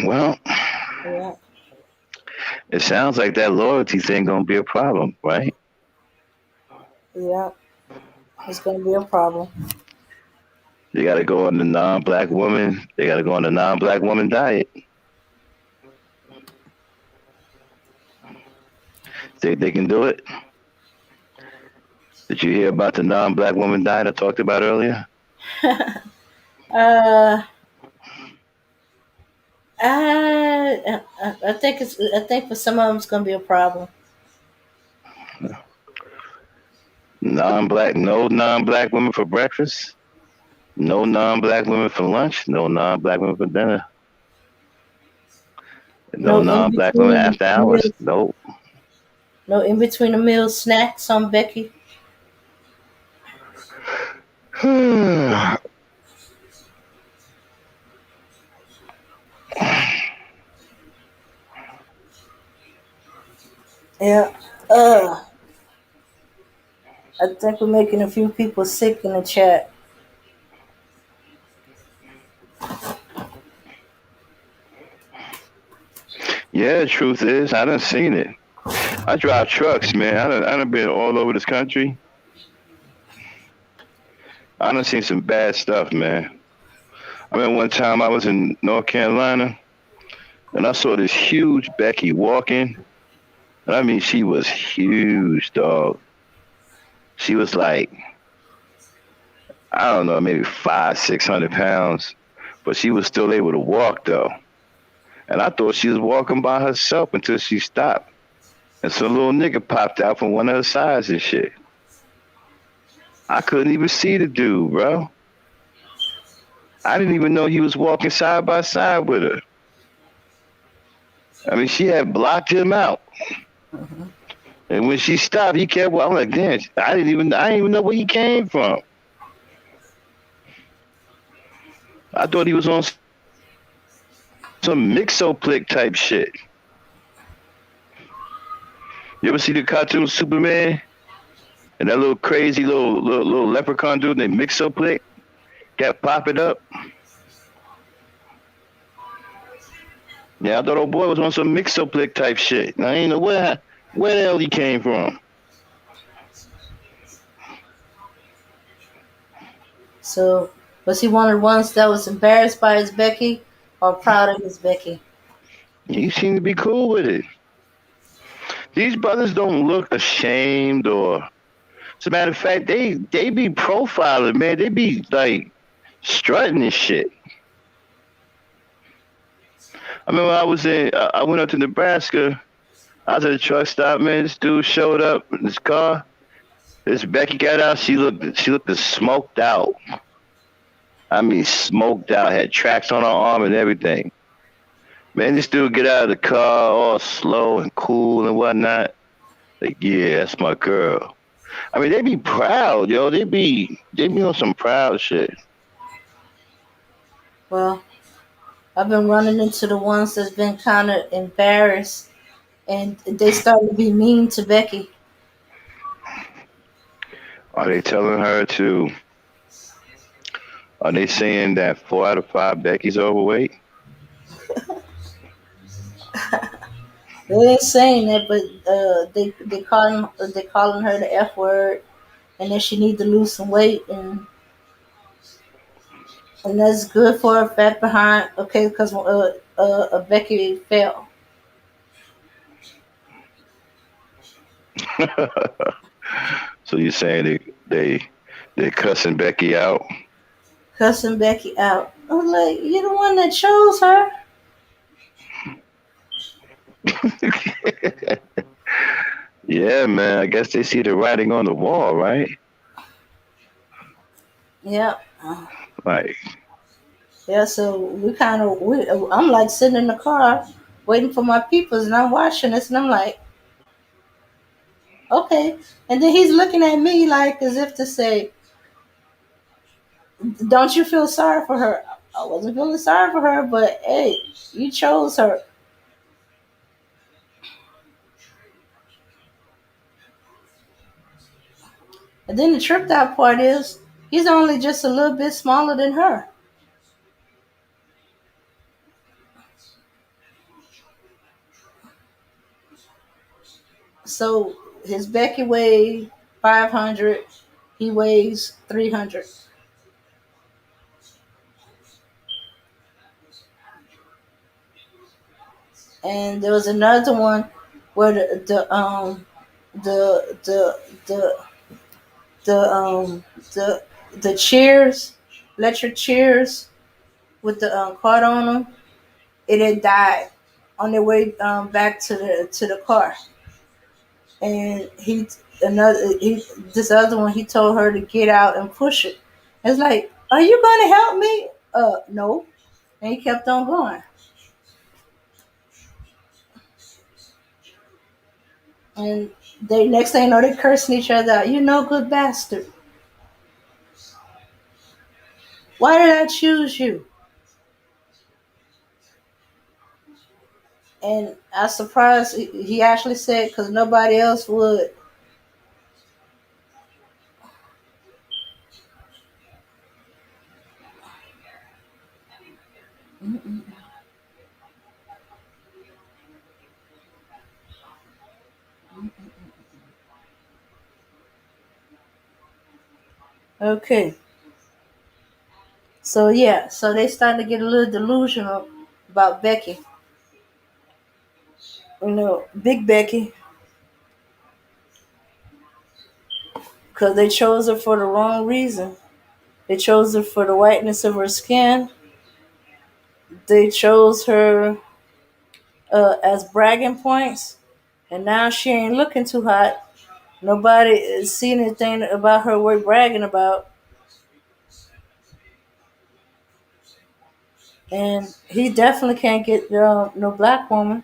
Well, Yeah. It sounds like that loyalty thing gonna be a problem, right? Yeah, it's gonna be a problem. They gotta go on the non-black woman. They gotta go on the non-black woman diet. Think they can do it? Did you hear about the non-black woman diet I talked about earlier? uh, I think it's. I think for some of them it's gonna be a problem. Non-black, no non-black women for breakfast. No non-black women for lunch. No non-black women for dinner. No No in non-black women between after hours. meals. No. No in between the meals snacks on Becky. Yeah. I think we're making a few people sick in the chat. Yeah, the truth is, I done seen it. I drive trucks, man. I done been all over this country. I done seen some bad stuff, man. I remember one time I was in North Carolina and I saw this huge Becky walking. And I mean, she was huge, dog. She was like, I don't know, maybe 600 pounds, but she was still able to walk though. And I thought she was walking by herself until she stopped. And some little nigga popped out from one of her sides and shit. I couldn't even see the dude, bro. I didn't even know he was walking side by side with her. I mean, she had blocked him out. And when she stopped, he kept walking. I'm like, damn, I didn't even know where he came from. I thought he was on some mixoplick type shit. You ever see the cartoon Superman? And that little crazy little leprechaun dude named Mixoplick kept popping up. Yeah, I thought old boy was on some Mixoplick type shit. I ain't know where the hell he came from. So was he one of the ones that was embarrassed by his Becky or proud of his Becky? He seemed to be cool with it. These brothers don't look ashamed or. As a matter of fact, they be profiling, man. They be like strutting and shit. I remember I went up to Nebraska. I was at a truck stop, man. This dude showed up in his car. This Becky got out. She looked as smoked out. I mean, smoked out. Had tracks on her arm and everything. Man, this dude get out of the car all slow and cool and whatnot. Like, yeah, that's my girl. I mean, they be proud, yo. They be on some proud shit. Well, I've been running into the ones that's been kind of embarrassed, and they starting to be mean to Becky. Are they telling her to? Are they saying that 4 out of 5 Becky's overweight? They ain't saying that, but they calling her the F word, and that she need to lose some weight, and that's good for her fat behind. Okay, because Becky fell. So you're saying they cussing Becky out? Cussing Becky out. I was like, you're the one that chose her. Yeah, man. I guess they see the writing on the wall, right? Yeah. Like, Yeah, so I'm like sitting in the car waiting for my peoples, and I'm watching this, and I'm like, okay. And then he's looking at me like as if to say, don't you feel sorry for her? I wasn't feeling sorry for her, but hey, you chose her. And then the tripped out part is he's only just a little bit smaller than her. So his Becky weighs 500. He weighs 300. And there was another one where the the the the the cheers, electric cheers with the card on them, it had died on their way back to the car. And this other one, he told her to get out and push it. It's like, are you going to help me? No. And he kept on going. And they next thing you know, they cursing each other out. You no good bastard. Why did I choose you? And I was surprised he actually said because nobody else would. Okay. So yeah, so they starting to get a little delusional about Becky. Big Becky, because they chose her for the wrong reason. They chose her for the whiteness of her skin. They chose her as bragging points, and now she ain't looking too hot. Nobody is seeing anything about her worth bragging about, and he definitely can't get no black woman.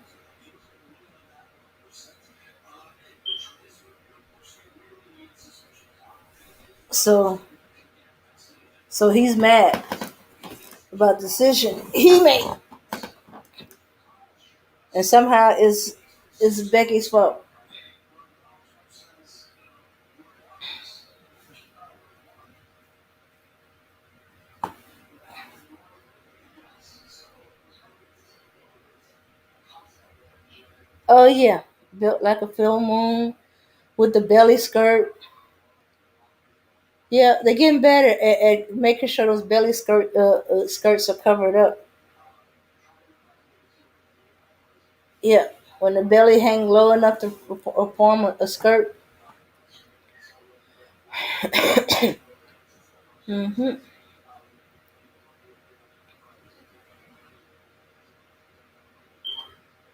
So, so he's mad about the decision he made, and somehow is Becky's fault. Oh yeah, built like a full moon with the belly skirt. Yeah, they're getting better at making sure those skirts are covered up. Yeah, when the belly hang low enough to form a skirt. hmm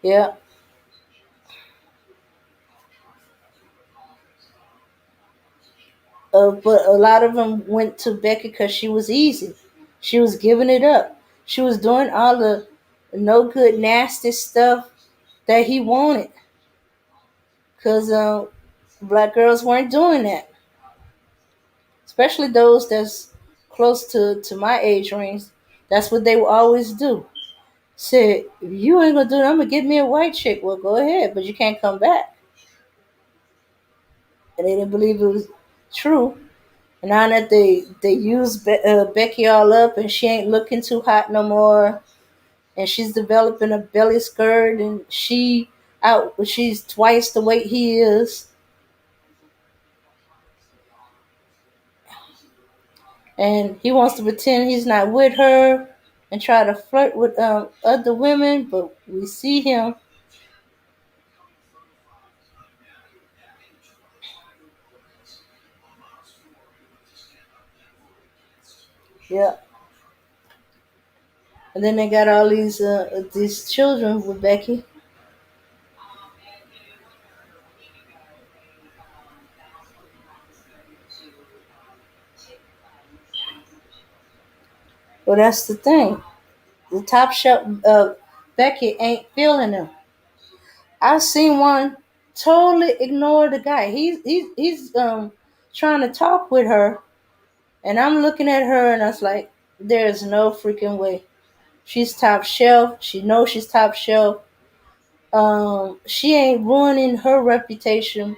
Yeah, but a lot of them went to Becky because she was easy. She was giving it up. She was doing all the no good, nasty stuff that he wanted. Because black girls weren't doing that, especially those that's close to my age range. That's what they will always do. Said, if you ain't gonna do it, I'm gonna get me a white chick. Well, go ahead, but you can't come back. And they didn't believe it was true. And now that they used Becky all up, and she ain't looking too hot no more, and she's developing a belly skirt, and she's twice the weight he is, and he wants to pretend he's not with her, and try to flirt with other women, but we see him. Yeah. And then they got all these children with Becky. Well, that's the thing. The top shelf Becky ain't feeling him. I seen one totally ignore the guy. He's trying to talk with her, and I'm looking at her, and I was like, there's no freaking way. She's top shelf. She knows she's top shelf. She ain't ruining her reputation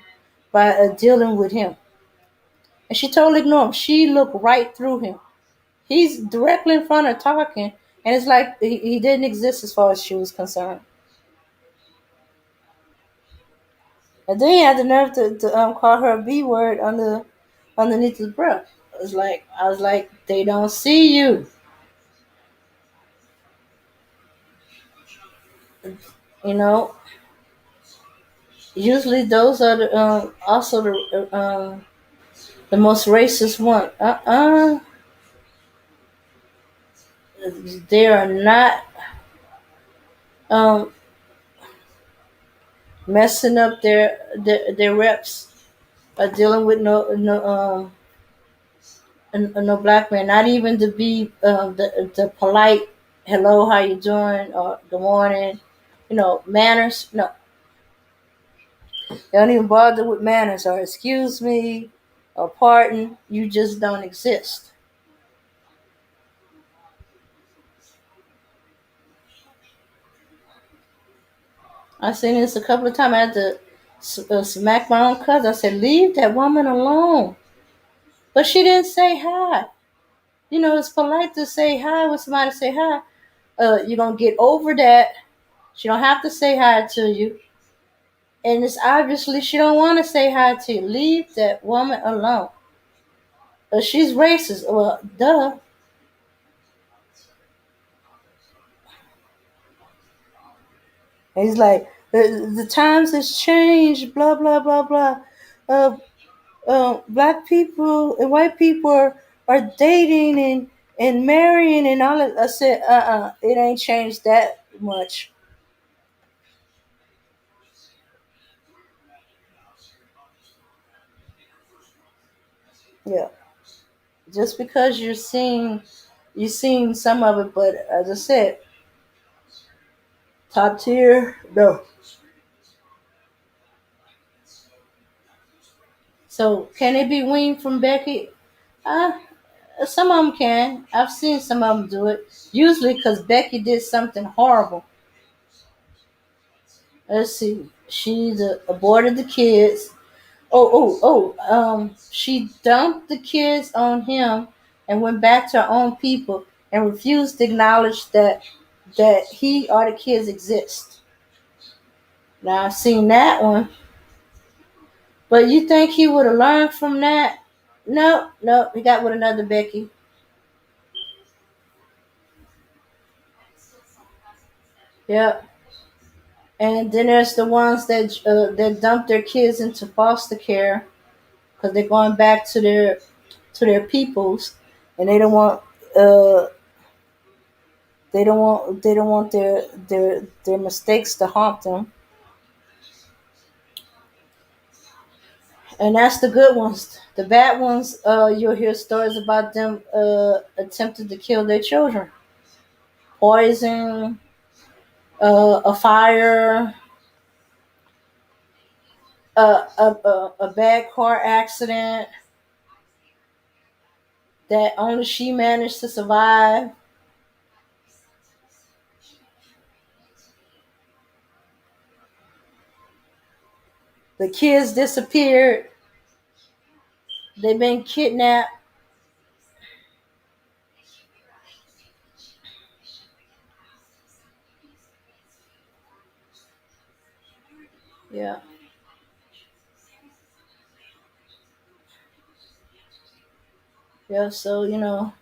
by dealing with him. And she totally ignored him. She looked right through him. He's directly in front of her talking, and it's like he didn't exist as far as she was concerned. And then he had the nerve to call her a B word underneath his breath. I was like, they don't see you. You know, usually those are also the most racist one. They are not um, messing up their reps by dealing with no black man. Not even to be the polite hello, how you doing, or good morning. Manners. No, they don't even bother with manners or excuse me or pardon. You just don't exist. I seen this a couple of times. I had to smack my own cousin. I said, "Leave that woman alone." But she didn't say hi. It's polite to say hi when somebody say hi. You're gonna get over that. She don't have to say hi to you, and it's obviously she don't want to say hi to you. Leave that woman alone. She's racist. Well, duh. And he's like, the times has changed. Blah blah blah blah. Uh, Black people and white people are dating and marrying and all that. I said, it ain't changed that much. Yeah, just because you're seeing some of it, but as I said, top tier, no. So can it be weaned from Becky? Uh, some of them can. I've seen some of them do it. Usually because Becky did something horrible. Let's see. She aborted the kids. She dumped the kids on him and went back to her own people and refused to acknowledge that he or the kids exist. Now I've seen that one, but you think he would have learned from that? No, no, he got with another Becky. Yep. And then there's the ones that dump their kids into foster care because they're going back to their peoples, and uh they don't want their mistakes to haunt them. And that's the good ones. The bad ones, you'll hear stories about them attempting to kill their children, poison, a fire, a bad car accident that only she managed to survive. The kids disappeared. They've been kidnapped. Yeah, yeah. So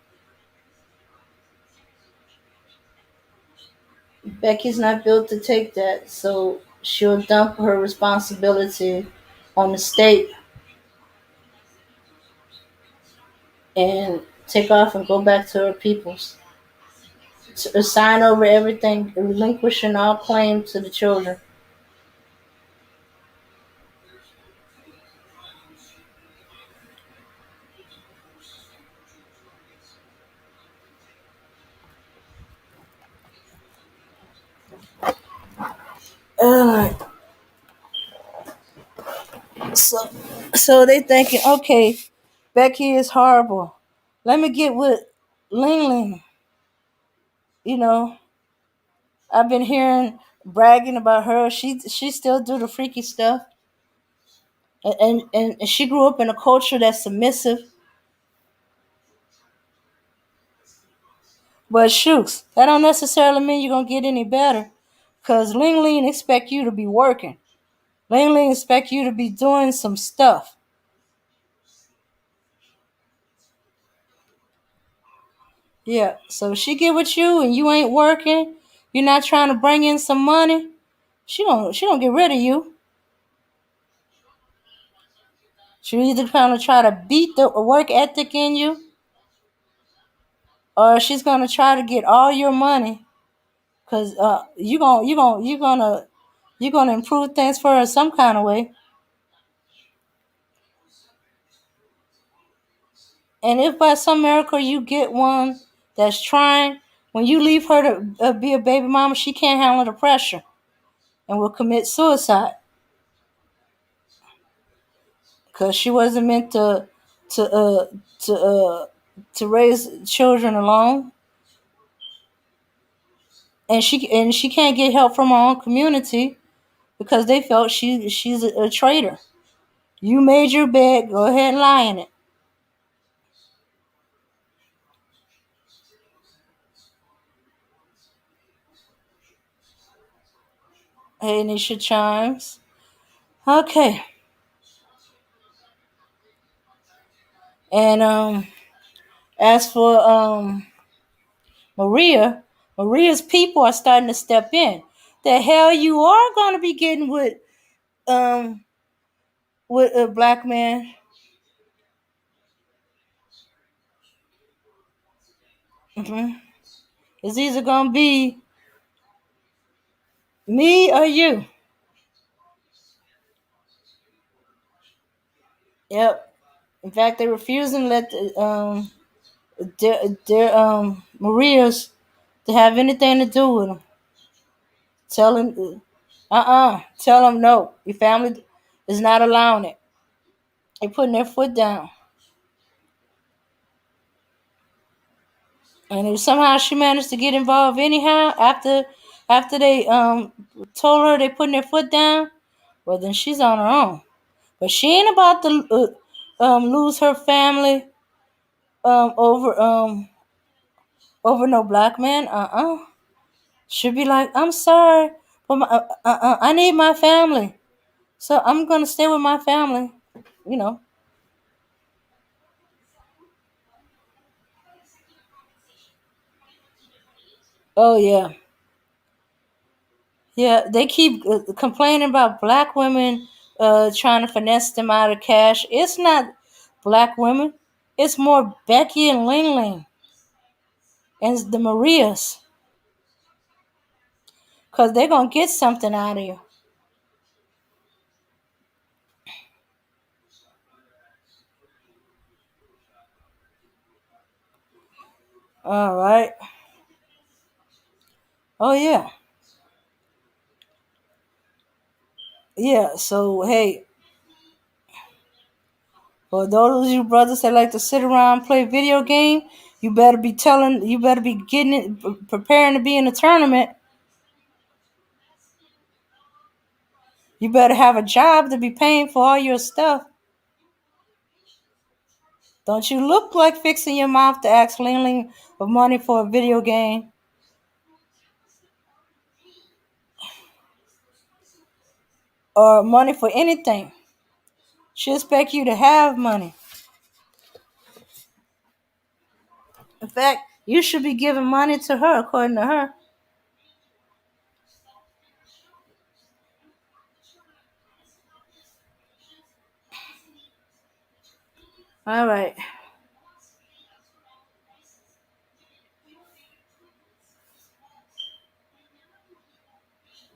Becky's not built to take that. So she'll dump her responsibility on the state and take off and go back to her peoples. To sign over everything, relinquishing all claim to the children. Uh, so, so they thinking, okay, Becky is horrible. Let me get with Ling Ling. You know, I've been hearing bragging about her. She still do the freaky stuff, and she grew up in a culture that's submissive. But shooks, that don't necessarily mean you're gonna get any better, cause Ling Ling expect you to be working. Ling Ling expect you to be doing some stuff. Yeah. So if she get with you and you ain't working, you're not trying to bring in some money, she don't get rid of you. She either gonna try to beat the work ethic in you, or she's gonna try to get all your money. Cause you're gonna improve things for her some kind of way. And if by some miracle you get one that's trying, when you leave her to be a baby mama, she can't handle the pressure and will commit suicide because she wasn't meant to uh to uh to raise children alone, and she can't get help from her own community because they felt she's a traitor. You made your bed, go ahead and lie in it. Hey, Nisha Chimes. Okay, and as for Maria's people are starting to step in. The hell you are going to be getting um with a black man. Mm-hmm. It's either going to be me or you. Yep. In fact, they're refusing to let their Maria's to have anything to do with them. Tell them, tell them no. Your family is not allowing it. They're putting their foot down. And if somehow she managed to get involved anyhow after they told her they putting their foot down, well then she's on her own. But she ain't about to lose her family um over um over no black man. She'll be like, I'm sorry, but I need my family, so I'm gonna stay with my family. You know. Oh yeah. Yeah, they keep complaining about black women trying to finesse them out of cash. It's not black women. It's more Becky and Ling Ling and the Marias. Because they're going to get something out of you. All right. Oh, yeah. Yeah, so, hey, for those of you brothers that like to sit around and play video game, you better be getting it, preparing to be in a tournament. You better have a job to be paying for all your stuff. Don't you look like fixing your mouth to ask Ling Ling for money for a video game or money for anything. She expect you to have money. In fact, you should be giving money to her, according to her. All right.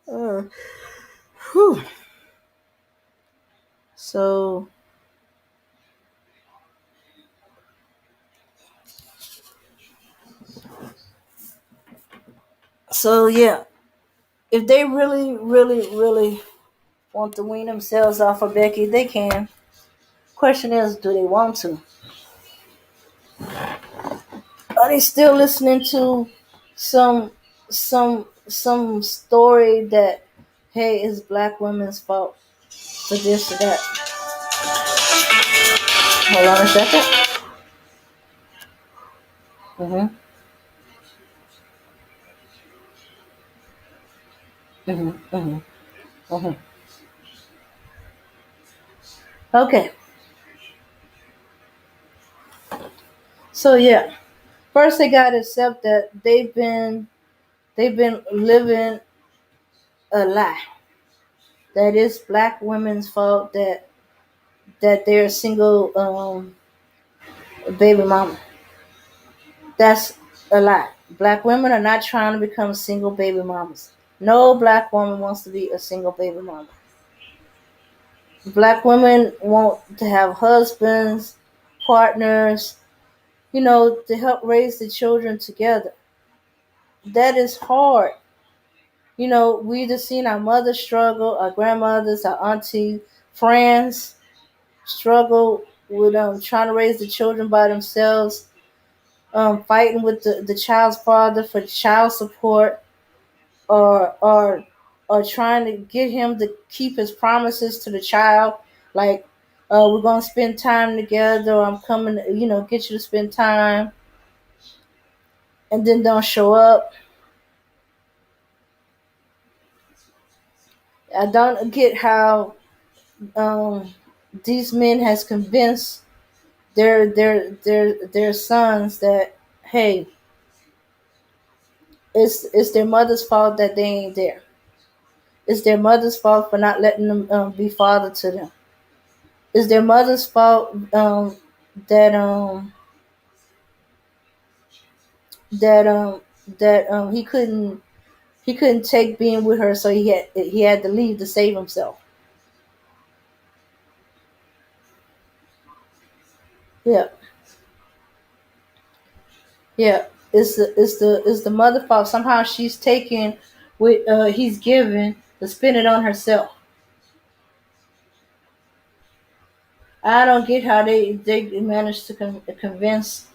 Uh, whew. So, so yeah. If they really, really, really want to wean themselves off of Becky, they can. Question is, do they want to? Are they still listening to some some story that hey, it's black women's fault for this or that? Hold on a second. Mhm. Mhm. Mhm. Mhm. Okay, so yeah, first they gotta accept that they've been living a lie. That is black women's fault that they're a single baby mama. That's a lie. Black women are not trying to become single baby mamas. No black woman wants to be a single baby mama. Black women want to have husbands, partners, to help raise the children together. That is hard. We just seen our mothers struggle, our grandmothers, our aunties, friends struggle with trying to raise the children by themselves, fighting with the child's father for child support, or trying to get him to keep his promises to the child, like we're gonna spend time together, or I'm coming to, get you to spend time, and then don't show up. I don't get how um, these men has convinced their sons that, hey, it's their mother's fault that they ain't there. It's their mother's fault for not letting them be father to them. It's their mother's fault that that he couldn't take being with her, so he had to leave to save himself. Yeah, yeah. It's the mother fault. Somehow she's taking what he's given to spend it on herself. I don't get how they manage to convince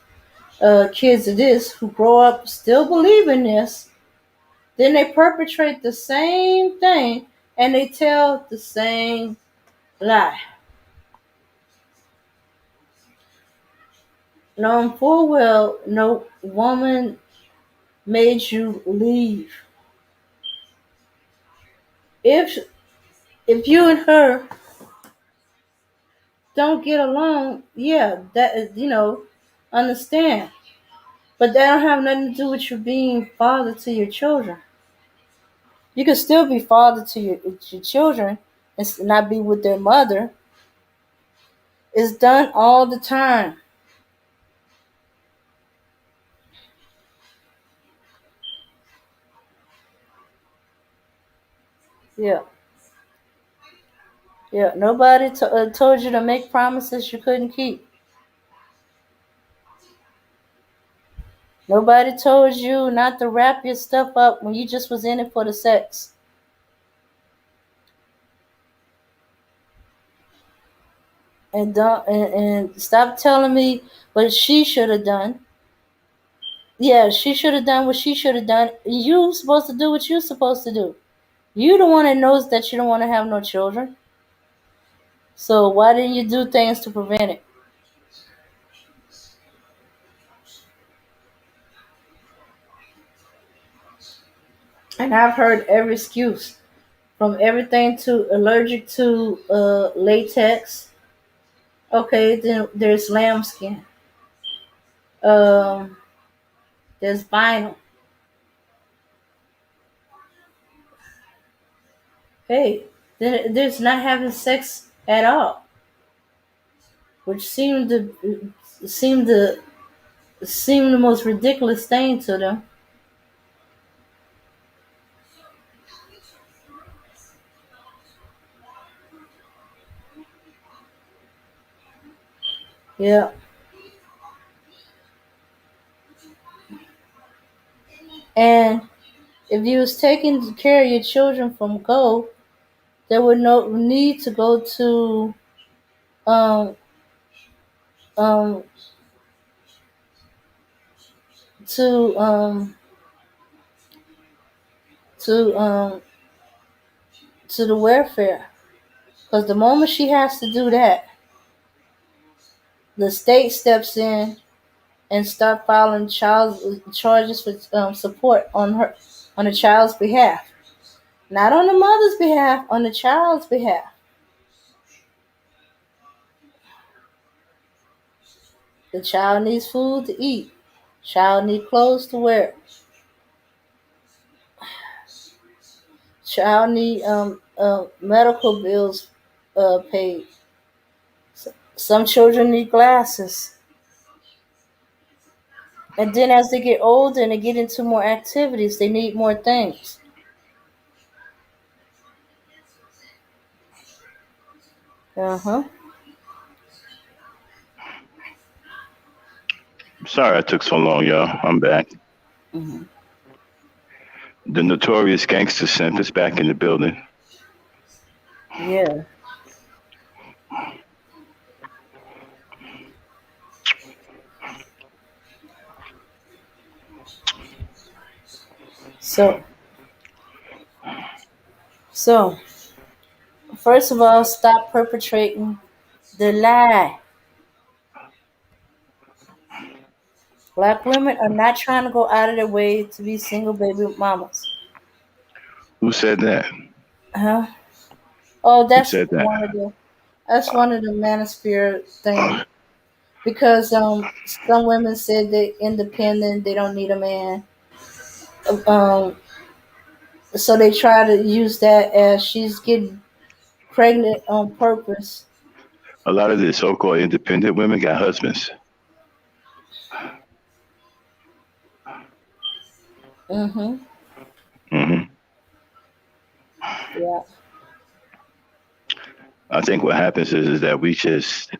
kids of this who grow up still believing this. Then they perpetrate the same thing and they tell the same lie. Knowing full well no woman made you leave. If if you and her don't get along, yeah, that is, understand. But that don't have nothing to do with you being father to your children. You can still be father to your children and not be with their mother. It's done all the time. Yeah, yeah. Nobody told you to make promises you couldn't keep. Nobody told you not to wrap your stuff up when you just was in it for the sex. And don't and stop telling me what she should have done. Yeah, she should have done what she should have done. You supposed to do what you're supposed to do. You the one that knows that you don't want to have no children. So why didn't you do things to prevent it? And I've heard every excuse, from everything to allergic to latex. Okay, then there's lambskin. Um, there's vinyl. Hey, then there's not having sex at all, which seem the most ridiculous thing to them. Yeah, and if you was taking care of your children from go, there would no need to go um um to to um to the welfare. Because the moment she has to do that, the state steps in and start filing child charges for support on the child's behalf, not on the mother's behalf, on the child's behalf. The child needs food to eat. Child need clothes to wear. Child need medical bills paid. Some children need glasses. And then as they get older and they get into more activities, they need more things. Uh-huh. Sorry I took so long, y'all. I'm back. Hmm. The notorious gangster sent us back in the building. Yeah. So so first of all, stop perpetrating the lie. Black women are not trying to go out of their way to be single baby mamas. Who said that? Huh? Oh, Who said that? that's one of the manosphere thing. Because some women said they're independent, they don't need a man. Um, so they try to use that as she's getting pregnant on purpose. A lot of the so-called independent women got husbands. Mm-hmm. Hmm. Yeah. I think what happens is that we just,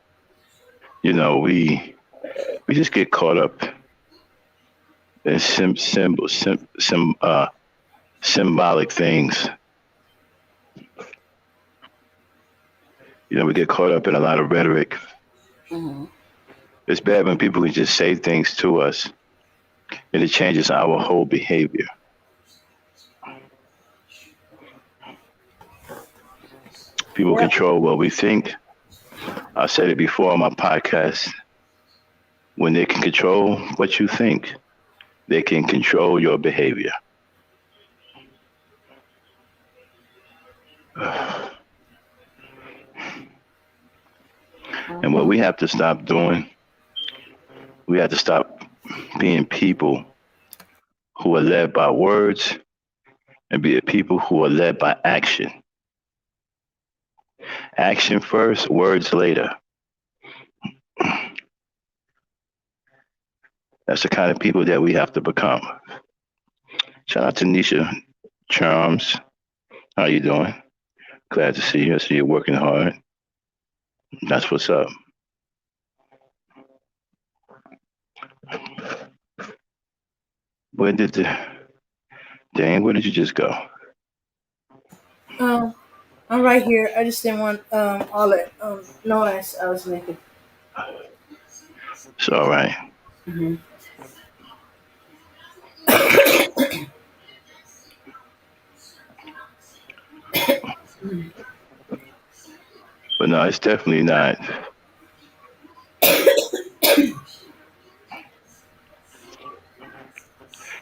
we just get caught up in symbolic things. We get caught up in a lot of rhetoric. Mm-hmm. It's bad when people can just say things to us and it changes our whole behavior. People Yeah. control what we think. I said it before on my podcast. When they can control what you think, they can control your behavior. And what Mm-hmm. we have to stop doing, we have to stop being people who are led by words and be a people who are led by action. Action first, words later. That's the kind of people that we have to become. Shout out to Nisha Charms. How you doing? Glad to see you. I see you're working hard. That's what's up. Where did the Dane? Where did you just go? Um, I'm right here. I just didn't want all that noise I was making. It's all right. Mm-hmm. But no, it's definitely not.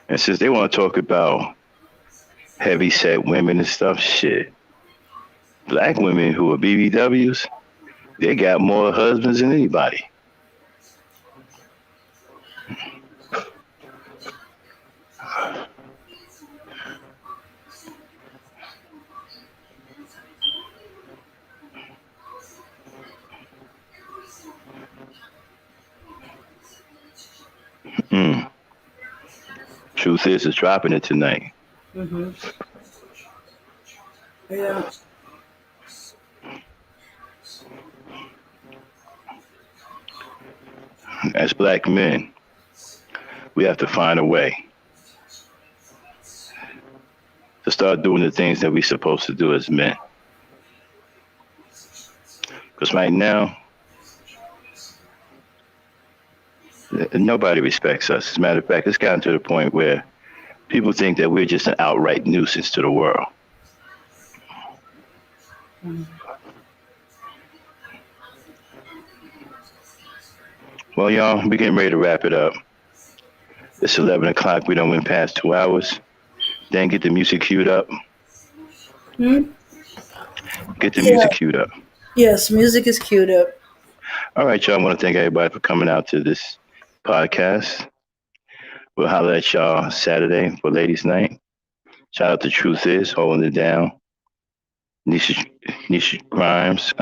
And since they want to talk about heavy set women and stuff, shit, black women who are BBWs, they got more husbands than anybody. Mm. Truth is, it's dropping it tonight. Mm-hmm. Yeah. As black men, we have to find a way to start doing the things that we're supposed to do as men. Because right now, nobody respects us. As a matter of fact, it's gotten to the point where people think that we're just an outright nuisance to the world. Well, y'all, we're getting ready to wrap it up. It's 11 o'clock. We don't went past 2 hours. Then get the music queued up. Hmm? Get the Yeah. music queued up. Yes, music is queued up. All right, y'all. I want to thank everybody for coming out to this podcast. We'll holler at y'all Saturday for Ladies' Night. Shout out to Truth Is holding it down. Nisha, Nisha Grimes.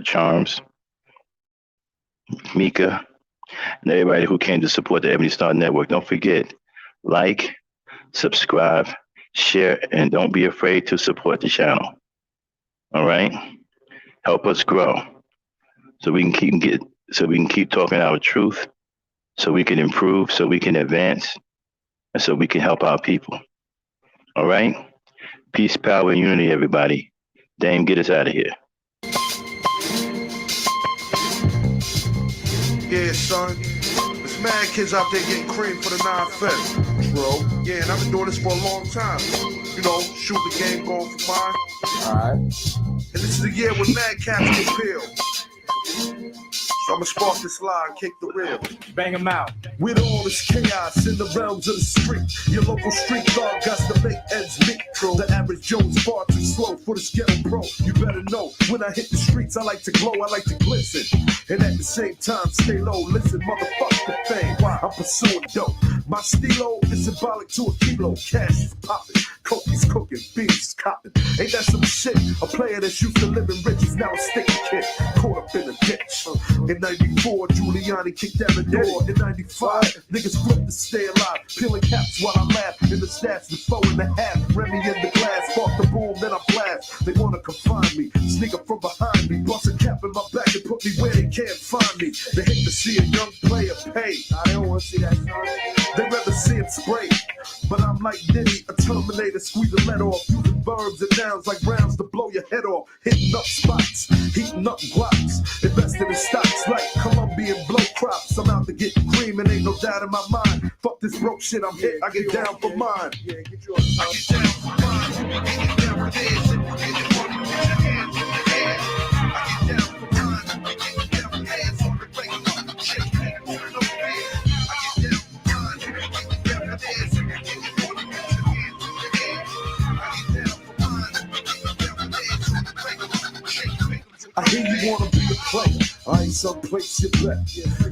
Charms, Mika, and everybody who came to support the Ebony Star Network. Don't forget, like, subscribe, share, and don't be afraid to support the channel. All right, help us grow so we can keep talking our truth, so we can improve, so we can advance, and so we can help our people. All right, peace, power, and unity, everybody. Dame, get us out of here. Yeah, son. There's mad kids out there getting cream for the 9-5. Bro. Yeah, and I've been doing this for a long time. You know, shoot the game, going for mine. Alright. And this is the year when mad cats get peeled. So I'ma spark this lie and kick the reel. Bang them out. With all this chaos in the realms of the street, your local street dog got to make ends meet. The average Joe's far too slow for the ghetto pro. You better know, when I hit the streets, I like to glow, I like to glisten. And at the same time, stay low, listen, motherfuck the fame. I'm pursuing dope. My stilo is symbolic to a kilo. Cash is popping, coke is cooking, beef is copping. Ain't that some shit? A player that's used to living rich is now a sticky kid, caught up in a ditch. In 94, Giuliani kicked down the door. In 95, niggas flipped to stay alive, peeling caps while I laugh. In the stats with 4.5, Remy in the glass, spark the boom, then I blast. They wanna confine me, sneak up from behind me, bust a cap in my back and put me where they can't find me. They hate to see a young player pay. I don't wanna see that, son. They rather see it spray. But I'm like Diddy, a Terminator, squeeze the lead off, using verbs and nouns like rounds to blow your head off, hitting up spots, heating up blocks, investing in stocks like Colombian blow crops. I'm out to get cream and ain't no doubt in my mind. Fuck this broke shit, I'm hit, I get down for mine. Yeah, get yours. I get down for mine. Get down for this, and get it money, put your hands in the air. I get down for mine. Get down for hands on the regular, shake hands, turn up there. I get down for mine. Get down for this, and get it money, put your hands in the air. I get down for mine. Get down for this, on the regular, shake hands. I hear you wanna be a player. I ain't someplace you bet.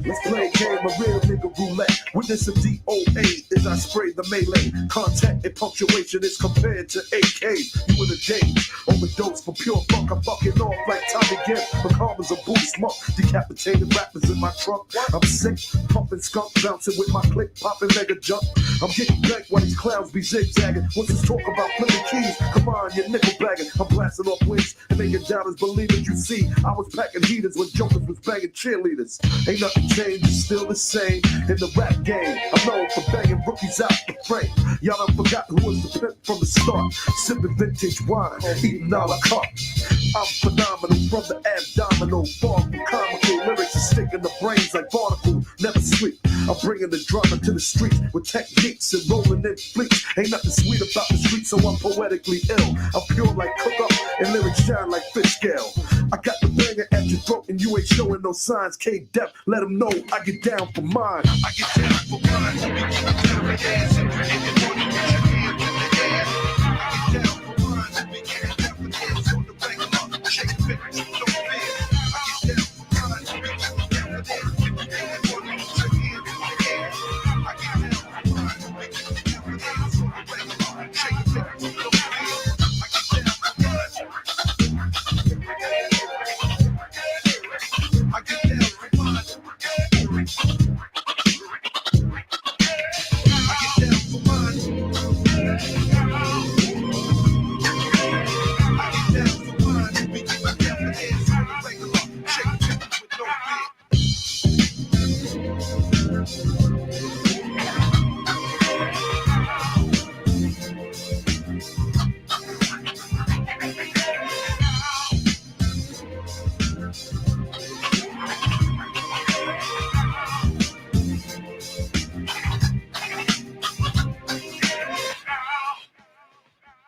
Let's play a game of real nigga roulette. Witness a DOA as I spray the melee. Contact and punctuation is compared to AKs. You in a daze, overdose for pure funk. I'm fucking off like Tommy Gibb. The karma's a boost monk. Decapitated rappers in my trunk. I'm sick, pumping skunk, bouncing with my click, popping mega jump. I'm getting back while these clowns be zigzagging. What's this talk about flipping keys? Come on, you're nickel bagging. I'm blasting off wings and making doubters believe it. You see, I was packing heaters when jokers was banging cheerleaders. Ain't nothing changed, it's still the same in the rap game. I'm known for banging rookies out the frame. Y'all done forgot who was the pimp from the start. Sipping vintage wine, eating a la carte. I'm phenomenal from the abdominal. Far from comical lyrics and sticking the brains like barnacles. Never sleep. I'm bringing the drama to the streets with techniques and rolling in fleets. Ain't nothing sweet about the streets, so I'm poetically ill. I'm pure like cook up and lyrics shine like fish scale. I got the banger at your throat and you ain't showing no signs. K-Dep, let them know I get down for mine. I get down for mine. I get down for hands and put it in your hands in the air. I get down for mine. I get down for hands on the regular. Shake it,